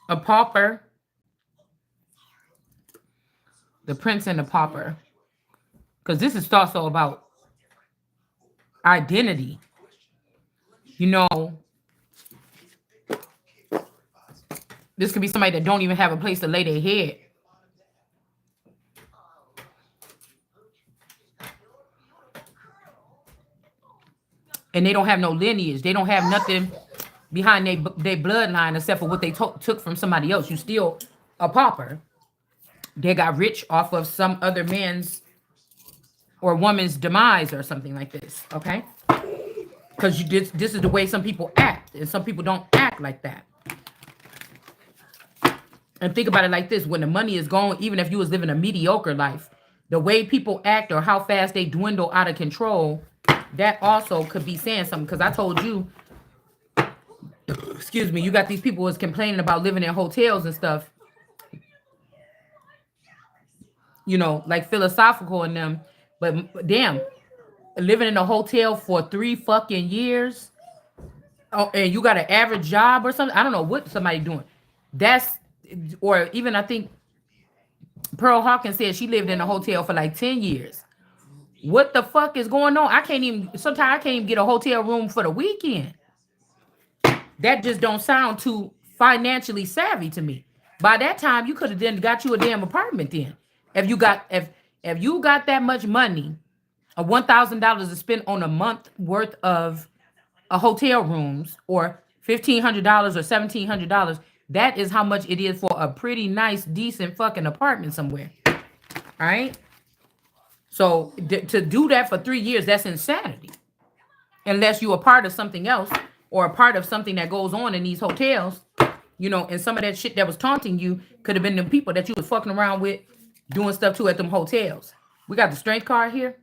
A pauper. The prince and the pauper. Because this is also about identity. You know, this could be somebody that don't even have a place to lay their head. And they don't have no lineage. They don't have nothing behind their bloodline except for what they took from somebody else. You still a pauper. They got rich off of some other man's or woman's demise or something like this. Okay, because this is the way some people act, and some people don't act like that. And think about it like this: when the money is gone, even if you was living a mediocre life, the way people act or how fast they dwindle out of control, that also could be saying something. Because I told you, excuse me, you got these people who's complaining about living in hotels and stuff, you know, like philosophical in them. But damn, living in a hotel for 3 fucking years, oh, and you got an average job or something. I don't know what somebody doing. That's, or even I think Pearl Hawkins said she lived in a hotel for like 10 years. What the fuck is going on? Sometimes I can't even get a hotel room for the weekend. That just don't sound too financially savvy to me. By that time, you could have then got you a damn apartment then. If you got that much money, a $1,000 to spend on a month worth of a hotel rooms, or $1,500 or $1,700, that is how much it is for a pretty nice, decent fucking apartment somewhere. All right. So to do that for 3 years, that's insanity. Unless you're a part of something else or a part of something that goes on in these hotels, you know, and some of that shit that was taunting you could have been the people that you was fucking around with, doing stuff to at them hotels. We got the strength card here.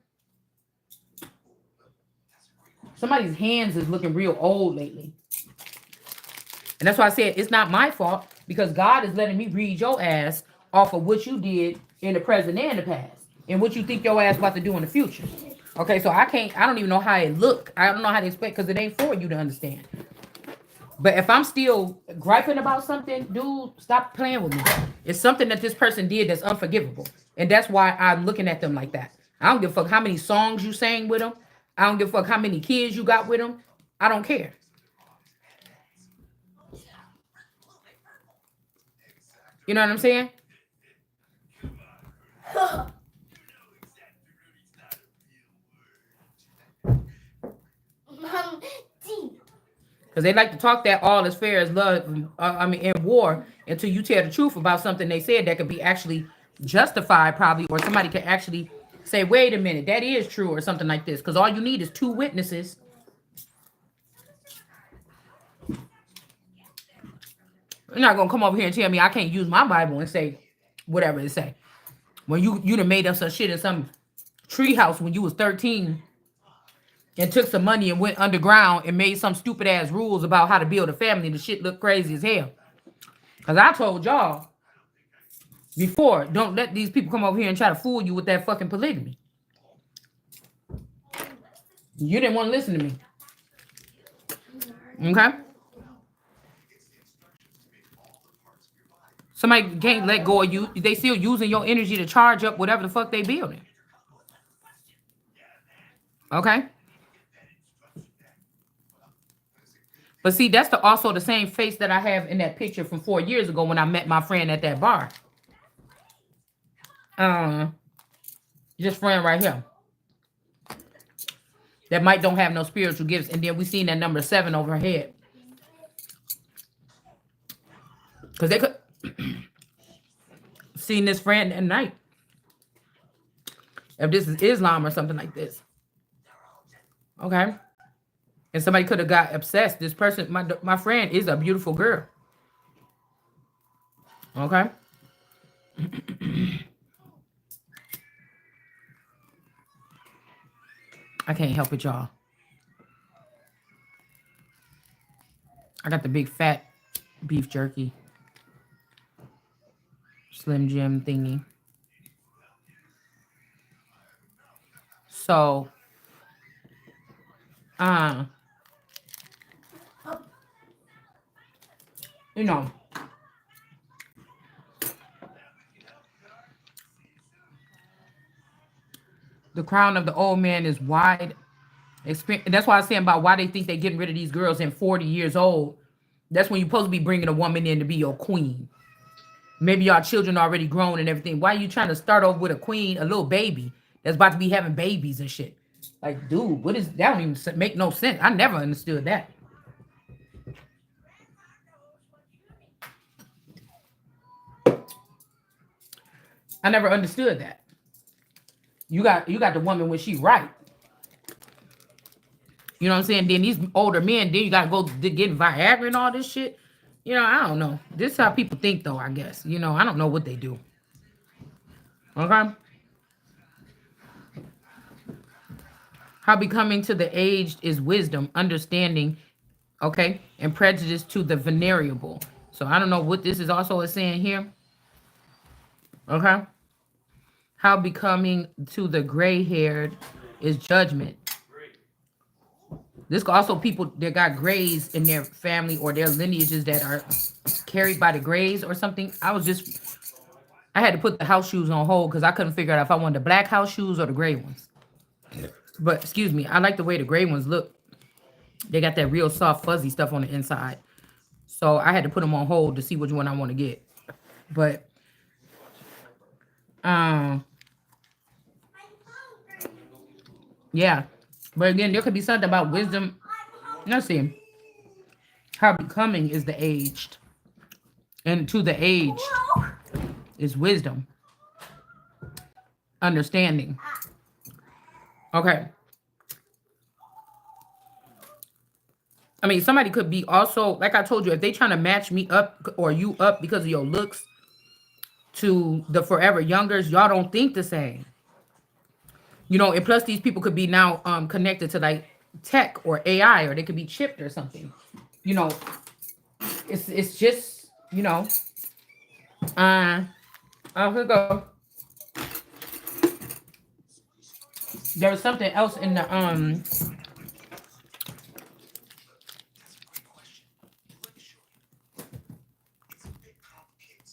Somebody's hands is looking real old lately. And that's why I said it's not my fault, because God is letting me read your ass off of what you did in the present and the past, and what you think your ass about to do in the future. Okay, so I don't even know how it look. I don't know how to expect, because it ain't for you to understand. But if I'm still griping about something, dude, stop playing with me. It's something that this person did that's unforgivable. And that's why I'm looking at them like that. I don't give a fuck how many songs you sang with them. I don't give a fuck how many kids you got with them. I don't care. You know what I'm saying? Because they like to talk that all is fair as love, in war, until you tell the truth about something they said that could be actually justified, probably, or somebody could actually say, wait a minute, that is true, or something like this. Because all you need is 2 witnesses. You're not going to come over here and tell me I can't use my Bible and say whatever it say. When you done made up some shit in some treehouse when you was 13 and took some money and went underground and made some stupid ass rules about how to build a family. The shit looked crazy as hell. Because I told y'all before, don't let these people come over here and try to fool you with that fucking polygamy. You didn't want to listen to me. Okay? Somebody can't let go of you. They still using your energy to charge up whatever the fuck they building. Okay? But see, that's also the same face that I have in that picture from 4 years ago when I met my friend at that bar. Just friend right here. That might don't have no spiritual gifts. And then we seen that number 7 over her head. Because they could seen this friend at night. If this is Islam or something like this. Okay? And somebody could have got obsessed. This person, my friend, is a beautiful girl. Okay? I can't help it, y'all. I got the big fat beef jerky. Slim Jim thingy. So, you know, the crown of the old man is wide. That's why I was saying about why they think they're getting rid of these girls in 40 years old. That's when you're supposed to be bringing a woman in to be your queen. Maybe your children already grown and everything. Why are you trying to start off with a queen, a little baby that's about to be having babies and shit? Like, dude, what is that? Don't even make no sense. I never understood that. I never understood that. You got the woman when she right. You know what I'm saying? Then these older men, then you gotta go to get Viagra and all this shit. I don't know. This is how people think, though. I guess. I don't know what they do. Okay. How becoming to the aged is wisdom, understanding, okay, and prejudice to the venerable. So I don't know what this is also saying here. Okay. How becoming to the gray-haired is judgment. This also people that got grays in their family or their lineages that are carried by the grays or something. I had to put the house shoes on hold because I couldn't figure out if I wanted the black house shoes or the gray ones. But excuse me, I like the way the gray ones look. They got that real soft, fuzzy stuff on the inside. So I had to put them on hold to see which one I want to get. But yeah. But again, there could be something about wisdom. Let's see. How becoming is the aged. And to the aged is wisdom. Understanding. Okay. I mean, somebody could be also, like I told you, if they trying to match me up or you up because of your looks to the forever youngers, y'all don't think the same. And plus these people could be now connected to like tech or AI, or they could be chipped or something. It's just, here go. There was something else in the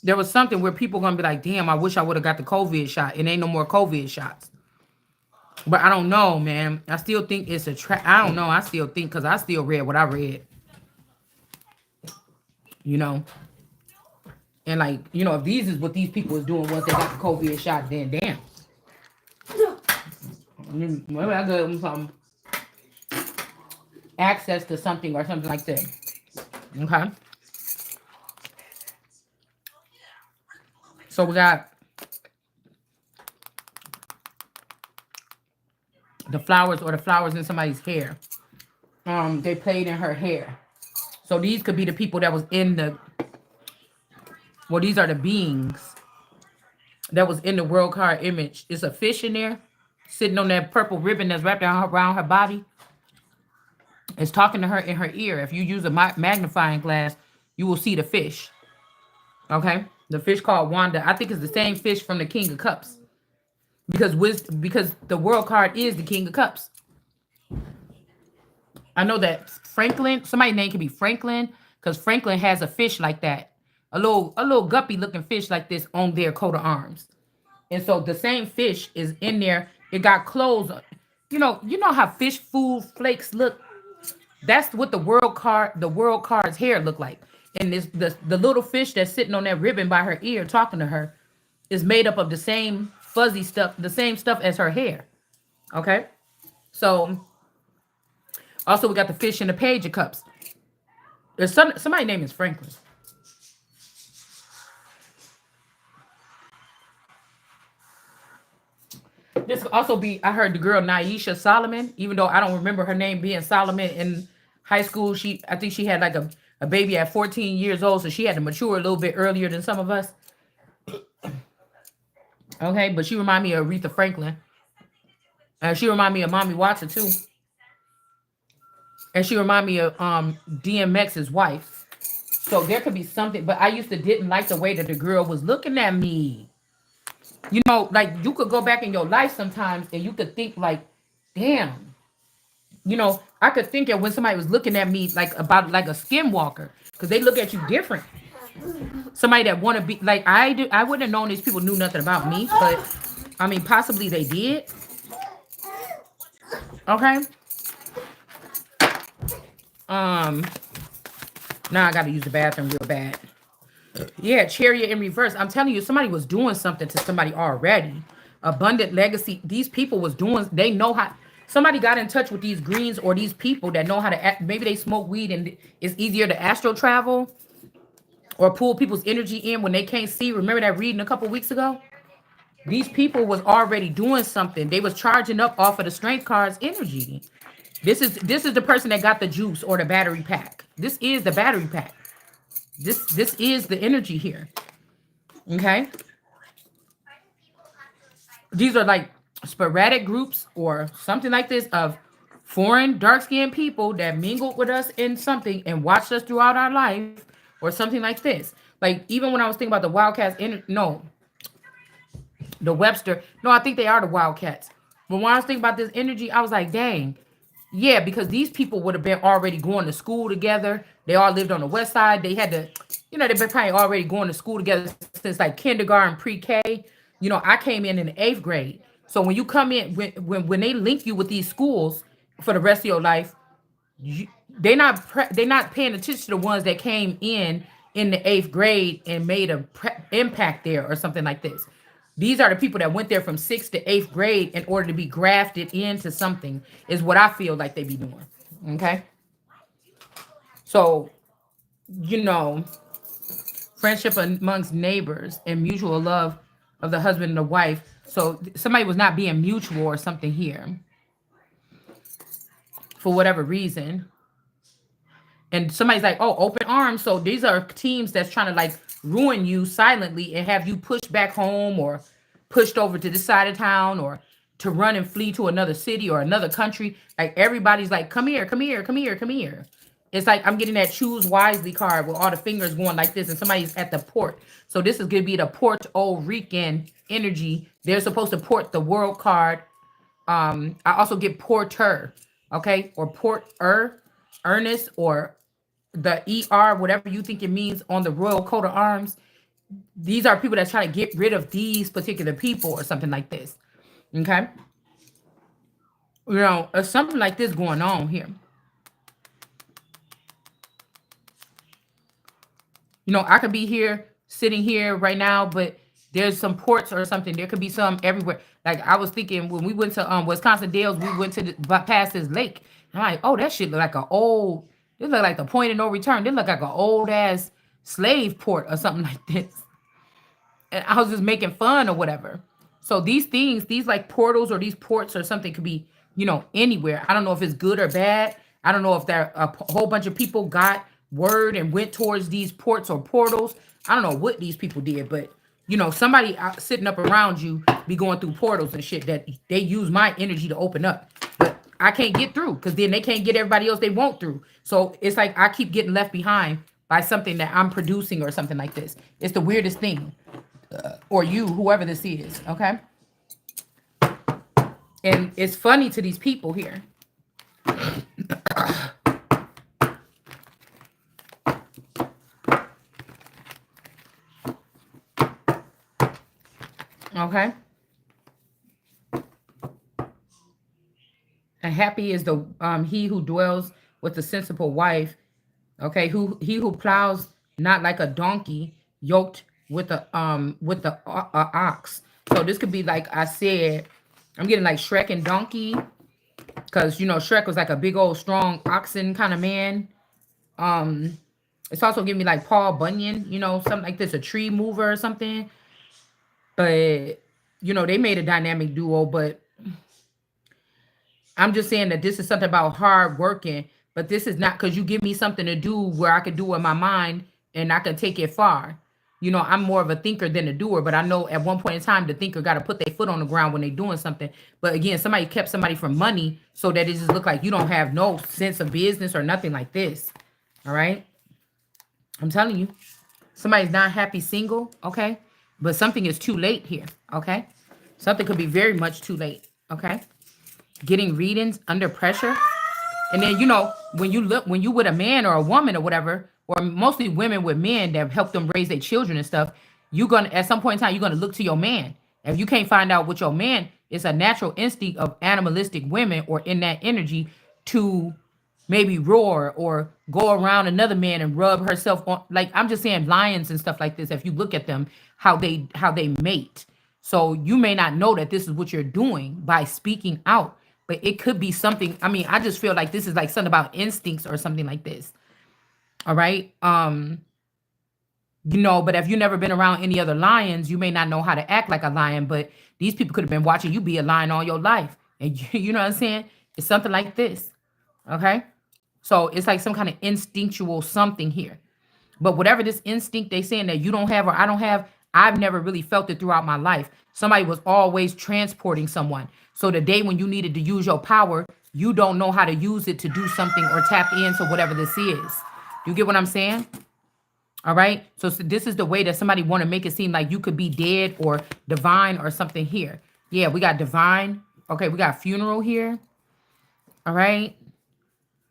there was something where people gonna be like, damn, I wish I would have got the COVID shot. It ain't no more COVID shots. But I don't know, man. I still think it's a trap. I don't know. I still think, because I still read what I read. And like, if these is what these people is doing once they got the COVID shot, then damn. Maybe I give them some access to something or something like that. Okay. So we got the flowers in somebody's hair. They played in her hair. So these could be the people that was in these are the beings that was in the world card image. It's a fish in there sitting on that purple ribbon that's wrapped around her body. It's talking to her in her ear. If you use a magnifying glass, you will see the fish. Okay? The fish called Wanda. I think it's the same fish from the King of Cups. Because the world card is the King of Cups. I know that Franklin, somebody's name could be Franklin, because Franklin has a fish like that. A little guppy looking fish like this on their coat of arms. And so the same fish is in there. It got clothes on. You know how fish food flakes look? That's what the world card's hair look like. And the little fish that's sitting on that ribbon by her ear talking to her is made up of the same fuzzy stuff, the same stuff as her hair. Okay? So also we got the fish in the Page of Cups. There's somebody's name is Franklin. This could also be, I heard the girl Naisha Solomon, even though I don't remember her name being Solomon in high school. I think she had like a baby at 14 years old, so she had to mature a little bit earlier than some of us. Okay, but she remind me of Aretha Franklin. And she remind me of Mommy Watson too. And she remind me of DMX's wife. So there could be something, but I didn't like the way that the girl was looking at me. Like you could go back in your life sometimes and you could think like, damn. I could think of when somebody was looking at me like about like a skinwalker, because they look at you different. Somebody that want to be like I do. I wouldn't have known these people knew nothing about me, but I mean, possibly they did. Okay. Now I got to use the bathroom real bad. Yeah, Chariot in reverse. I'm telling you, somebody was doing something to somebody already. Abundant legacy. These people was doing. They know how. Somebody got in touch with these greens or these people that know how to. Maybe they smoke weed and it's easier to astral travel or pull people's energy in when they can't see. Remember that reading a couple weeks ago? These people was already doing something. They was charging up off of the strength cards energy. This is the person that got the juice or the battery pack. This is the battery pack. This is the energy here. Okay? These are like sporadic groups or something like this of foreign dark-skinned people that mingled with us in something and watched us throughout our life or something like this. Like even when I was thinking about the Wildcats, no, the Webster. No, I think they are the Wildcats. But when I was thinking about this energy, I was like, dang, yeah, because these people would have been already going to school together. They all lived on the west side. They had to, they've been probably already going to school together since like kindergarten, pre-K. I came in the eighth grade. So when you come in, when they link you with these schools for the rest of your life, they're not paying attention to the ones that came in the eighth grade and made a impact there or something like this. These are the people that went there from sixth to eighth grade in order to be grafted into something, is what I feel like they be doing. Okay. So, you know, friendship amongst neighbors and mutual love of the husband and the wife. So somebody was not being mutual or something here for whatever reason. And somebody's like, oh, open arms. So these are teams that's trying to like ruin you silently and have you pushed back home or pushed over to this side of town or to run and flee to another city or another country. Like everybody's like, come here, come here, come here, come here. It's like I'm getting that choose wisely card with all the fingers going like this, and somebody's at the port. So this is gonna be the Puerto Rican energy. They're supposed to port the world card. I also get porter, okay, or porter, earnest, or the ER, whatever you think it means on the royal coat of arms. These are people that's trying to get rid of these particular people or something like this. Okay. Something like this going on here. I could be here, sitting here right now, but there's some ports or something. There could be some everywhere. Like I was thinking when we went to Wisconsin Dells, we went to past this lake. And I'm like, oh, that shit look like an old. It look like the point of no return. It look like an old ass slave port or something like this. And I was just making fun or whatever. So these things, these like portals or these ports or something could be, anywhere. I don't know if it's good or bad. I don't know if there a whole bunch of people got word and went towards these ports or portals. I don't know what these people did, but somebody sitting up around you be going through portals and shit that they use my energy to open up. But I can't get through because then they can't get everybody else they want through. So it's like I keep getting left behind by something that I'm producing or something like this. It's the weirdest thing. Or you, whoever this is, okay? And it's funny to these people here. Okay? And happy is the he who dwells with a sensible wife, okay, who plows not like a donkey, yoked with the ox. So this could be like I said, I'm getting like Shrek and Donkey, because Shrek was like a big old strong oxen kind of man. Um, it's also giving me like Paul Bunyan, something like this, a tree mover or something. But they made a dynamic duo, but I'm just saying that this is something about hard working, but this is not because you give me something to do where I could do in my mind and I can take it far. I'm more of a thinker than a doer, but I know at one point in time, the thinker got to put their foot on the ground when they're doing something. But again, somebody kept somebody from money so that it just look like you don't have no sense of business or nothing like this. All right. I'm telling you, somebody's not happy single. Okay. But something is too late here. Okay. Something could be very much too late. Okay. Getting readings under pressure. And then, when you with a man or a woman or whatever, or mostly women with men that help them raise their children and stuff, you're going to, at some point in time, you're going to look to your man. If you can't find out what your man, it's a natural instinct of animalistic women or in that energy to maybe roar or go around another man and rub herself on. Like, I'm just saying lions and stuff like this. If you look at them, how they mate. So you may not know that this is what you're doing by speaking out, but it could be something. I mean, I just feel like this is like something about instincts or something like this. All right. But if you've never been around any other lions, you may not know how to act like a lion. But these people could have been watching you be a lion all your life. And you know what I'm saying? It's something like this. Okay. So it's like some kind of instinctual something here. But whatever this instinct they saying that you don't have or I don't have, I've never really felt it throughout my life. Somebody was always transporting someone. So the day when you needed to use your power, you don't know how to use it to do something or tap into whatever this is. You get what I'm saying? All right. So this is the way that somebody want to make it seem like you could be dead or divine or something here. Yeah, we got divine. Okay, we got funeral here. All right.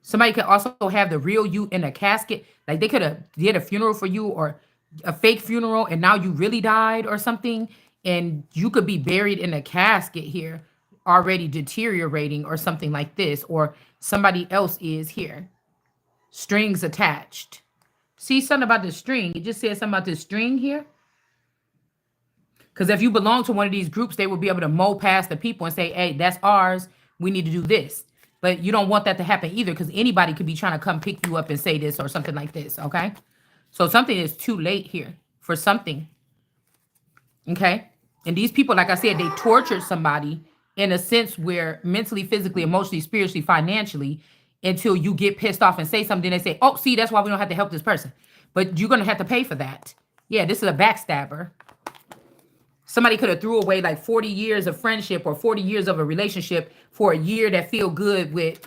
Somebody could also have the real you in a casket. Like they could have did a funeral for you or a fake funeral and now you really died or something. And you could be buried in a casket here, already deteriorating or something like this. Or somebody else is here. Strings attached. See something about the string. It just says something about this string here. Because if you belong to one of these groups, they will be able to mow past the people and say, hey, that's ours. We need to do this. But you don't want that to happen either because anybody could be trying to come pick you up and say this or something like this, okay? So something is too late here for something, okay? And these people, like I said, they tortured somebody in a sense where mentally, physically, emotionally, spiritually, financially, until you get pissed off and say something. They say, oh, see, that's why we don't have to help this person. But you're going to have to pay for that. Yeah, this is a backstabber. Somebody could have threw away like 40 years of friendship or 40 years of a relationship for a year that feel good with,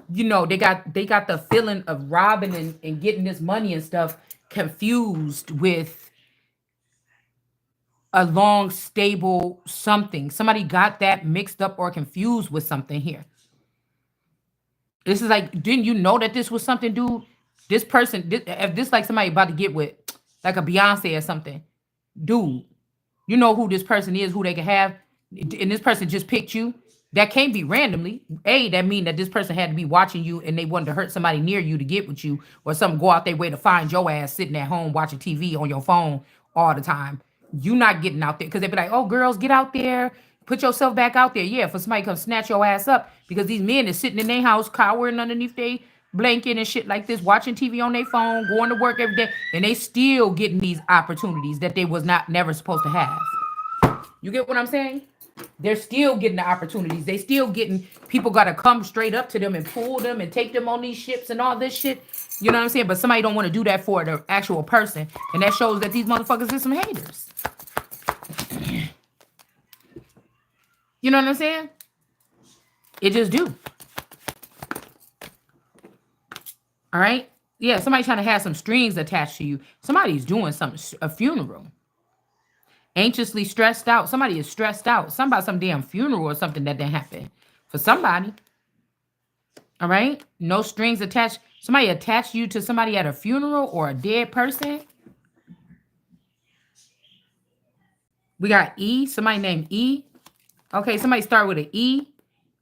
they got the feeling of robbing and getting this money and stuff confused with a long, stable something. Somebody got that mixed up or confused with something here. This is like, didn't you know that this was something, dude? This person, if this like somebody about to get with like a Beyonce or something, dude, you know who this person is, who they can have, and this person just picked you. That can't be randomly. That mean that this person had to be watching you and they wanted to hurt somebody near you to get with you, or something go out their way to find your ass sitting at home watching TV on your phone all the time. You not getting out there because they be like, oh, girls, get out there, put yourself back out there. Yeah, for somebody to come snatch your ass up because these men is sitting in their house cowering underneath their blanket and shit like this, watching TV on their phone, going to work every day, and they still getting these opportunities that they was not never supposed to have. You get what I'm saying? They're still getting the opportunities. They still getting people got to come straight up to them and pull them and take them on these ships and all this shit. You know what I'm saying? But somebody don't want to do that for the actual person, and that shows that these motherfuckers is some haters. You know what I'm saying? It just do. All right? Yeah, somebody trying to have some strings attached to you. Somebody's doing something, a funeral. Anxiously stressed out. Somebody is stressed out. Something about some damn funeral or something that didn't happen for somebody. All right? No strings attached. Somebody attached you to somebody at a funeral or a dead person. We got E. Somebody named E. Okay, somebody start with an E.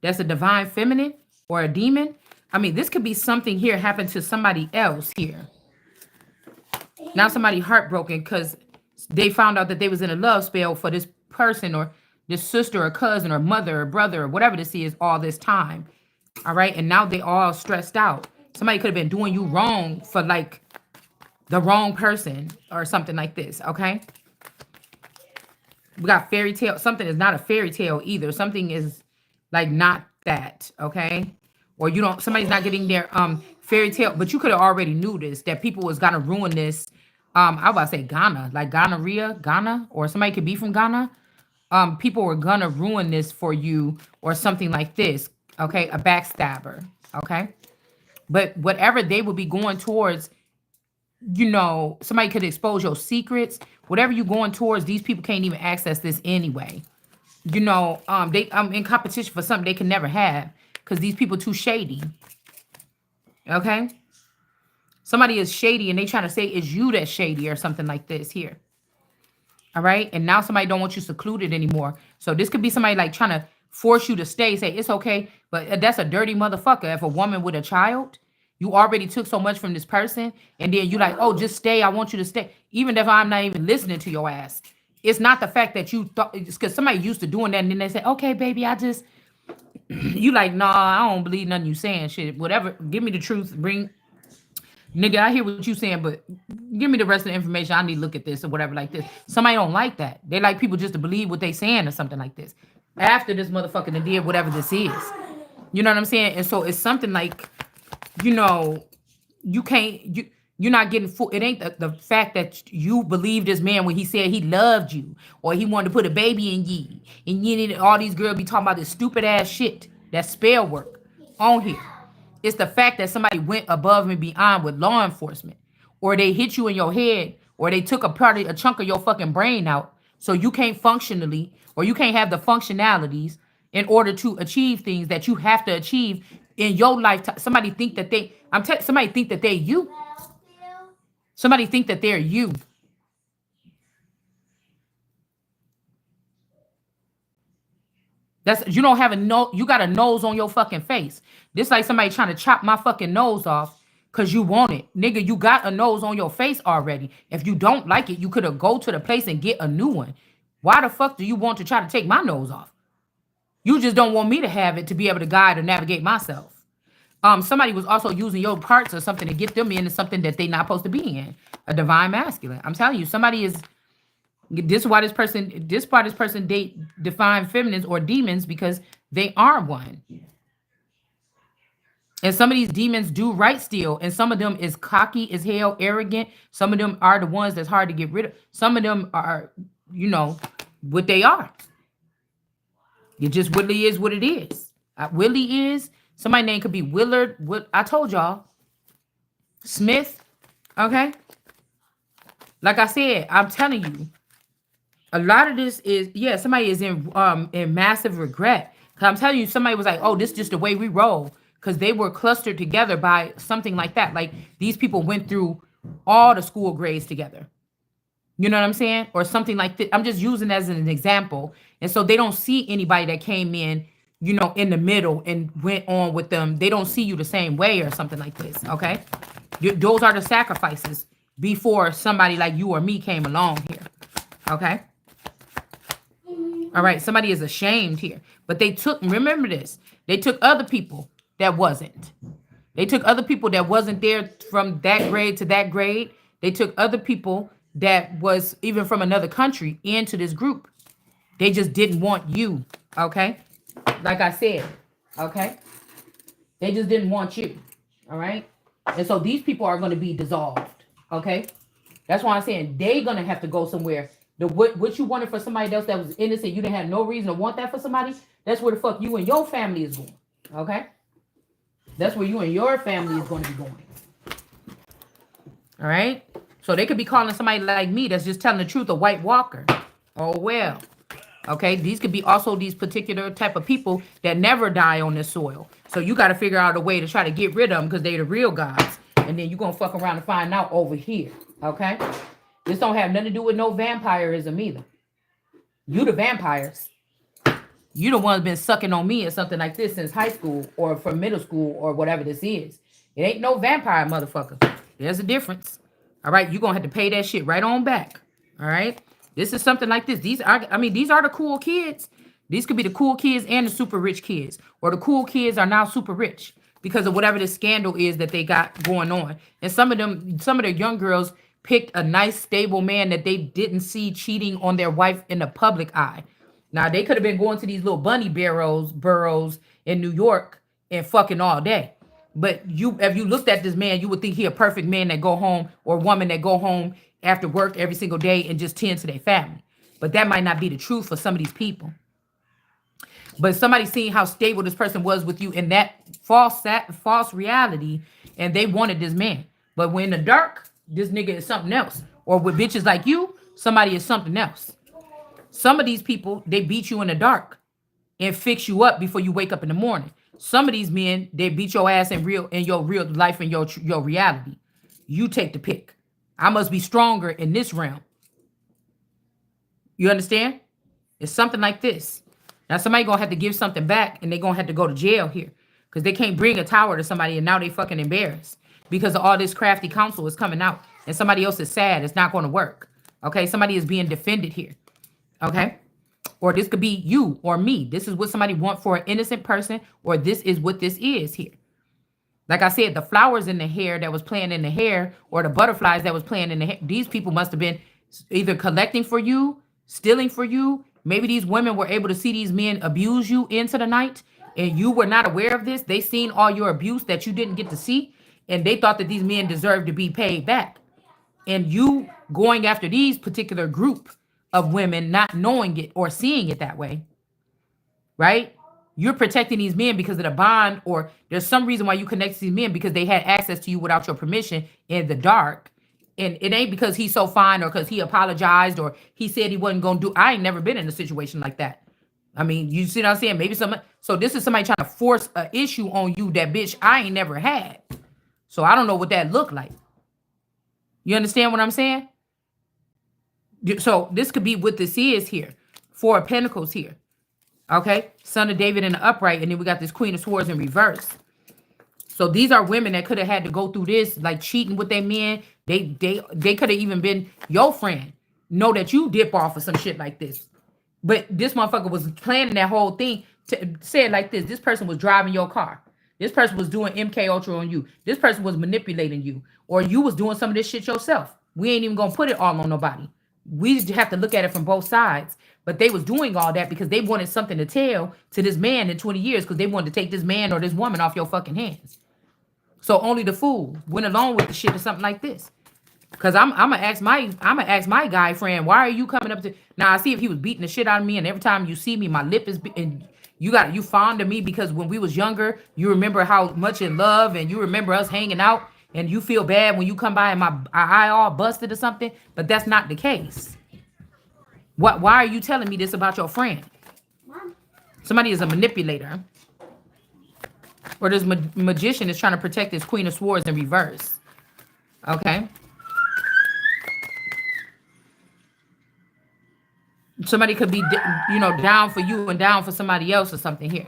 That's a divine feminine or a demon. I mean, this could be something here happened to somebody else here. Now somebody heartbroken because they found out that they was in a love spell for this person or this sister or cousin or mother or brother or whatever this is all this time. All right. And now they all stressed out. Somebody could have been doing you wrong for like the wrong person or something like this. Okay. We got fairy tale. Something is not a fairy tale either. Something is like not that. Okay. Or you don't, somebody's not getting their fairy tale, but you could have already knew this, that people was gonna ruin this. I was about to say Ghana, like gonorrhea, Ghana, or somebody could be from Ghana. People were gonna ruin this for you or something like this. Okay, a backstabber. Okay, but whatever they would be going towards, somebody could expose your secrets. Whatever you're going towards, these people can't even access this anyway. They in competition for something they can never have because these people too shady. Okay. Somebody is shady and they trying to say it's you that's shady or something like this here. All right. And now somebody don't want you secluded anymore. So this could be somebody like trying to force you to stay, say it's okay. But that's a dirty motherfucker. If a woman with a child, you already took so much from this person. And then you like, oh, just stay. I want you to stay. Even if I'm not even listening to your ass. It's not the fact that you thought, it's because somebody used to doing that. And then they say, okay, baby, I just, you like, nah, I don't believe nothing you saying, shit. Whatever. Give me the truth. Nigga, I hear what you saying, but give me the rest of the information. I need to look at this or whatever like this. Somebody don't like that. They like people just to believe what they saying or something like this. After this motherfucker done did whatever this is. You know what I'm saying? And so it's something like, you know, you can't you're not getting full. It ain't the fact that you believe this man when he said he loved you or he wanted to put a baby in ye. And you need all these girls be talking about this stupid ass shit, that spell work on here. It's the fact that somebody went above and beyond with law enforcement, or they hit you in your head, or they took a chunk of your fucking brain out, so you can't functionally, or you can't have the functionalities in order to achieve things that you have to achieve in your lifetime. Somebody think that somebody think that they you. Somebody think that they're you. That's you don't have a no. You got a nose on your fucking face. This like somebody trying to chop my fucking nose off because you want it, nigga. You got a nose on your face already. If you don't like it, you could have go to the place and get a new one. Why the fuck do you want to try to take my nose off? You just don't want me to have it to be able to guide or navigate myself. Somebody was also using your parts or something to get them into something that they not supposed to be in. A divine masculine. I'm telling you, somebody is. This is why this person date define feminines or demons because they are one. And some of these demons do right still, and some of them is cocky as hell, arrogant. Some of them are the ones that's hard to get rid of. Some of them are, you know, what they are. It just Willie is what it is. Willie is somebody name could be Willard. What I told y'all, Smith. Okay, like I said, I'm telling you. A lot of this is, yeah, somebody is in massive regret. Cause I'm telling you, somebody was like, oh, this is just the way we roll. Cause they were clustered together by something like that. Like these people went through all the school grades together. You know what I'm saying? Or something like that. I'm just using as an example. And so they don't see anybody that came in, you know, in the middle and went on with them. They don't see you the same way or something like this. Okay. Those are the sacrifices before somebody like you or me came along here. Okay. All right, somebody is ashamed here. But they took, remember this, they took other people that wasn't. They took other people that wasn't there from that grade to that grade. They took other people that was even from another country into this group. They just didn't want you, okay? Like I said, okay? They just didn't want you, all right? And so these people are going to be dissolved, okay? That's why I'm saying they're going to have to go somewhere. What you wanted for somebody else that was innocent, you didn't have no reason to want that for somebody. That's where the fuck you and your family is going. Okay? That's where you and your family is going to be going. All right? So they could be calling somebody like me that's just telling the truth a white walker. Oh, well. Okay? These could be also these particular type of people that never die on this soil. So you got to figure out a way to try to get rid of them because they're the real gods. And then you're going to fuck around and find out over here. Okay? This don't have nothing to do with no vampirism either. You the vampires. You the ones been sucking on me or something like this since high school or from middle school or whatever this is. It ain't no vampire, motherfucker. There's a difference. All right, you gonna have to pay that shit right on back. All right, this is something like this. These are the cool kids. These could be the cool kids and the super rich kids, or the cool kids are now super rich because of whatever the scandal is that they got going on. And some of the young girls picked a nice, stable man that they didn't see cheating on their wife in the public eye. Now, they could have been going to these little bunny burrows in New York and fucking all day. But if you looked at this man, you would think he a perfect man that go home or woman that go home after work every single day and just tend to their family. But that might not be the truth for some of these people. But somebody seeing how stable this person was with you in that false reality, and they wanted this man. But when in the dark, this nigga is something else. Or with bitches like you, somebody is something else. Some of these people, they beat you in the dark and fix you up before you wake up in the morning. Some of these men, they beat your ass in your real life and your reality. You take the pick. I must be stronger in this realm. You understand? It's something like this. Now somebody gonna have to give something back and they gonna have to go to jail here. Because they can't bring a tower to somebody and now they fucking embarrassed. Because of all this crafty counsel is coming out. And somebody else is sad. It's not gonna work. Okay, somebody is being defended here. Okay? Or this could be you or me. This is what somebody want for an innocent person, or this is what this is here. Like I said, the flowers in the hair that was playing in the hair, or the butterflies that was playing in the hair, these people must have been either collecting for you, stealing for you. Maybe these women were able to see these men abuse you into the night, and you were not aware of this. They seen all your abuse that you didn't get to see, and they thought that these men deserved to be paid back. And you going after these particular group of women, not knowing it or seeing it that way, right? You're protecting these men because of the bond, or there's some reason why you connect to these men because they had access to you without your permission in the dark. And it ain't because he's so fine or because he apologized or he said he wasn't gonna do. I ain't never been in a situation like that. I mean, you see what I'm saying? Maybe some. So this is somebody trying to force an issue on you that bitch I ain't never had. So I don't know what that looked like. You understand what I'm saying? So this could be what this is here. Four of Pentacles here. Okay, Son of David in the upright, and then we got this Queen of Swords in reverse. So these are women that could have had to go through this, like cheating with their men. They could have even been your friend. Know that you dip off of some shit like this. But this motherfucker was planning that whole thing to say it like this. This person was driving your car. This person was doing MK Ultra on you. This person was manipulating you. Or you was doing some of this shit yourself. We ain't even gonna put it all on nobody. We just have to look at it from both sides. But they was doing all that because they wanted something to tell to this man in 20 years because they wanted to take this man or this woman off your fucking hands. So only the fool went along with the shit or something like this. Cause I'm gonna ask my guy friend, why are you coming up to now? I see if he was beating the shit out of me, and every time you see me, my lip is and you fond of me because when we was younger, you remember how much in love and you remember us hanging out, and you feel bad when you come by and my eye all busted or something. But that's not the case. Why are you telling me this about your friend? Somebody is a manipulator. Or this magician is trying to protect this Queen of Swords in reverse. Okay. Somebody could be, down for you and down for somebody else or something here.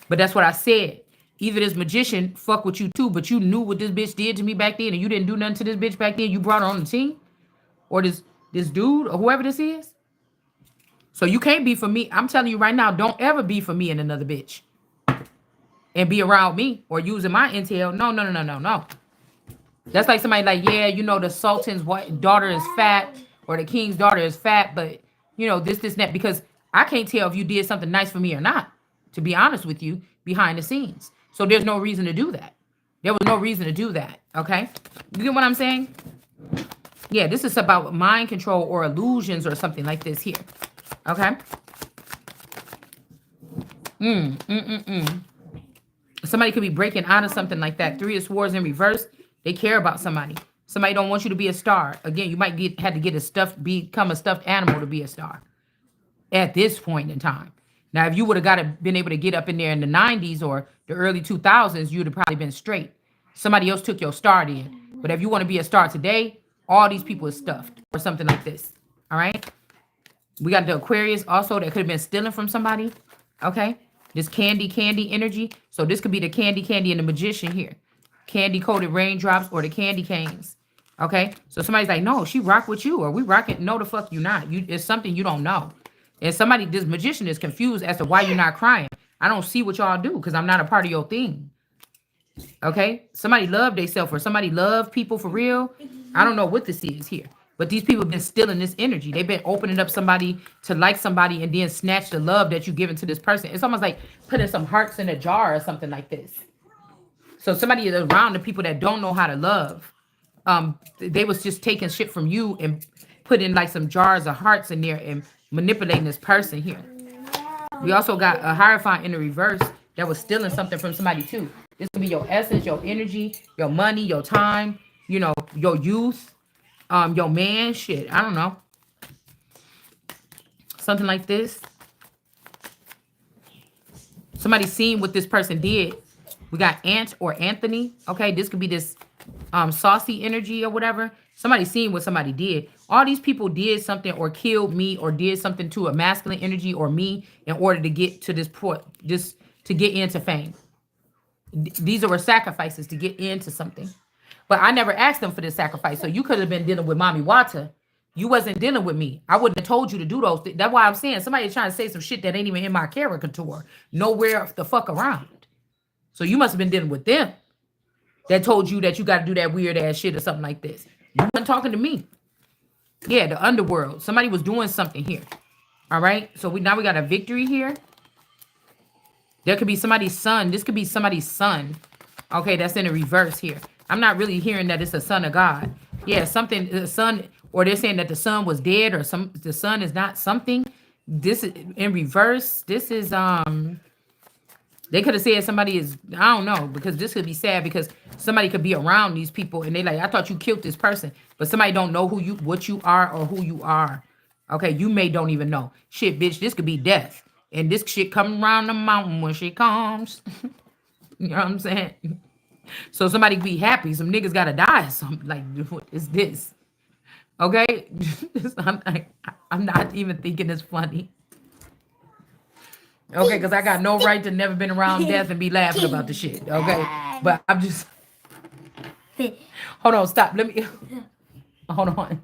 But that's what I said. Either this magician fuck with you too, but you knew what this bitch did to me back then and you didn't do nothing to this bitch back then. You brought her on the team. Or this dude or whoever this is. So you can't be for me. I'm telling you right now, don't ever be for me and another bitch. And be around me or using my intel. No. That's like somebody like, yeah, the Sultan's daughter is fat or the king's daughter is fat, but this, that, because I can't tell if you did something nice for me or not, to be honest with you, behind the scenes. So there's no reason to do that. There was no reason to do that. Okay. You get what I'm saying? Yeah, this is about mind control or illusions or something like this here. Okay. Somebody could be breaking out of something like that. Three of Swords in reverse. They care about somebody. Somebody don't want you to be a star. Again, you might had to become a stuffed animal to be a star at this point in time. Now, if you would have been able to get up in there in the 90s or the early 2000s, you'd have probably been straight. Somebody else took your star then. But if you want to be a star today, all these people is stuffed or something like this. All right. We got the Aquarius also that could have been stealing from somebody. Okay. This candy energy. So this could be the candy and the magician here. Candy coated raindrops or the candy canes. Okay. So somebody's like, no, she rock with you or we rocking. No, the fuck you not. It's something you don't know. And this magician is confused as to why you're not crying. I don't see what y'all do because I'm not a part of your thing. Okay. Somebody love themselves or somebody love people for real. I don't know what this is here. But these people have been stealing this energy. They've been opening up somebody to like somebody and then snatch the love that you given to this person. It's almost like putting some hearts in a jar or something like this. So somebody is around the people that don't know how to love. They was just taking shit from you and putting like some jars of hearts in there and manipulating this person here. We also got a Hierophant in the reverse that was stealing something from somebody too. This could be your essence, your energy, your money, your time, your youth. Your man, shit, I don't know. Something like this. Somebody seen what this person did. We got Ant or Anthony. Okay, this could be this saucy energy or whatever. Somebody seen what somebody did. All these people did something or killed me or did something to a masculine energy or me in order to get to this point, just to get into fame. These were sacrifices to get into something. But I never asked them for this sacrifice. So you could have been dealing with Mommy Wata. You wasn't dealing with me. I wouldn't have told you to do those things. That's why I'm saying somebody's trying to say some shit that ain't even in my caricature. Nowhere the fuck around. So you must have been dealing with them. that told you that you got to do that weird ass shit or something like this. You weren't talking to me. Yeah, the underworld. Somebody was doing something here. All right. So we got a victory here. There could be somebody's son. This could be somebody's son. Okay, that's in the reverse here. I'm not really hearing that it's a son of God. Yeah, something the son, or they're saying that the son was dead, or the son is not something. This is in reverse. This is they could have said somebody is, I don't know, because this could be sad because somebody could be around these people and they like, I thought you killed this person, but somebody don't know what you are or who you are. Okay, you may don't even know. Shit, bitch, this could be death. And this shit coming around the mountain when she comes. You know what I'm saying? So somebody be happy. Some niggas gotta die. Something like, what is this? Okay? I'm not even thinking it's funny. Okay, because I got no right to never been around death and be laughing about the shit. Okay? But I'm just... Hold on, stop. Let me... Hold on.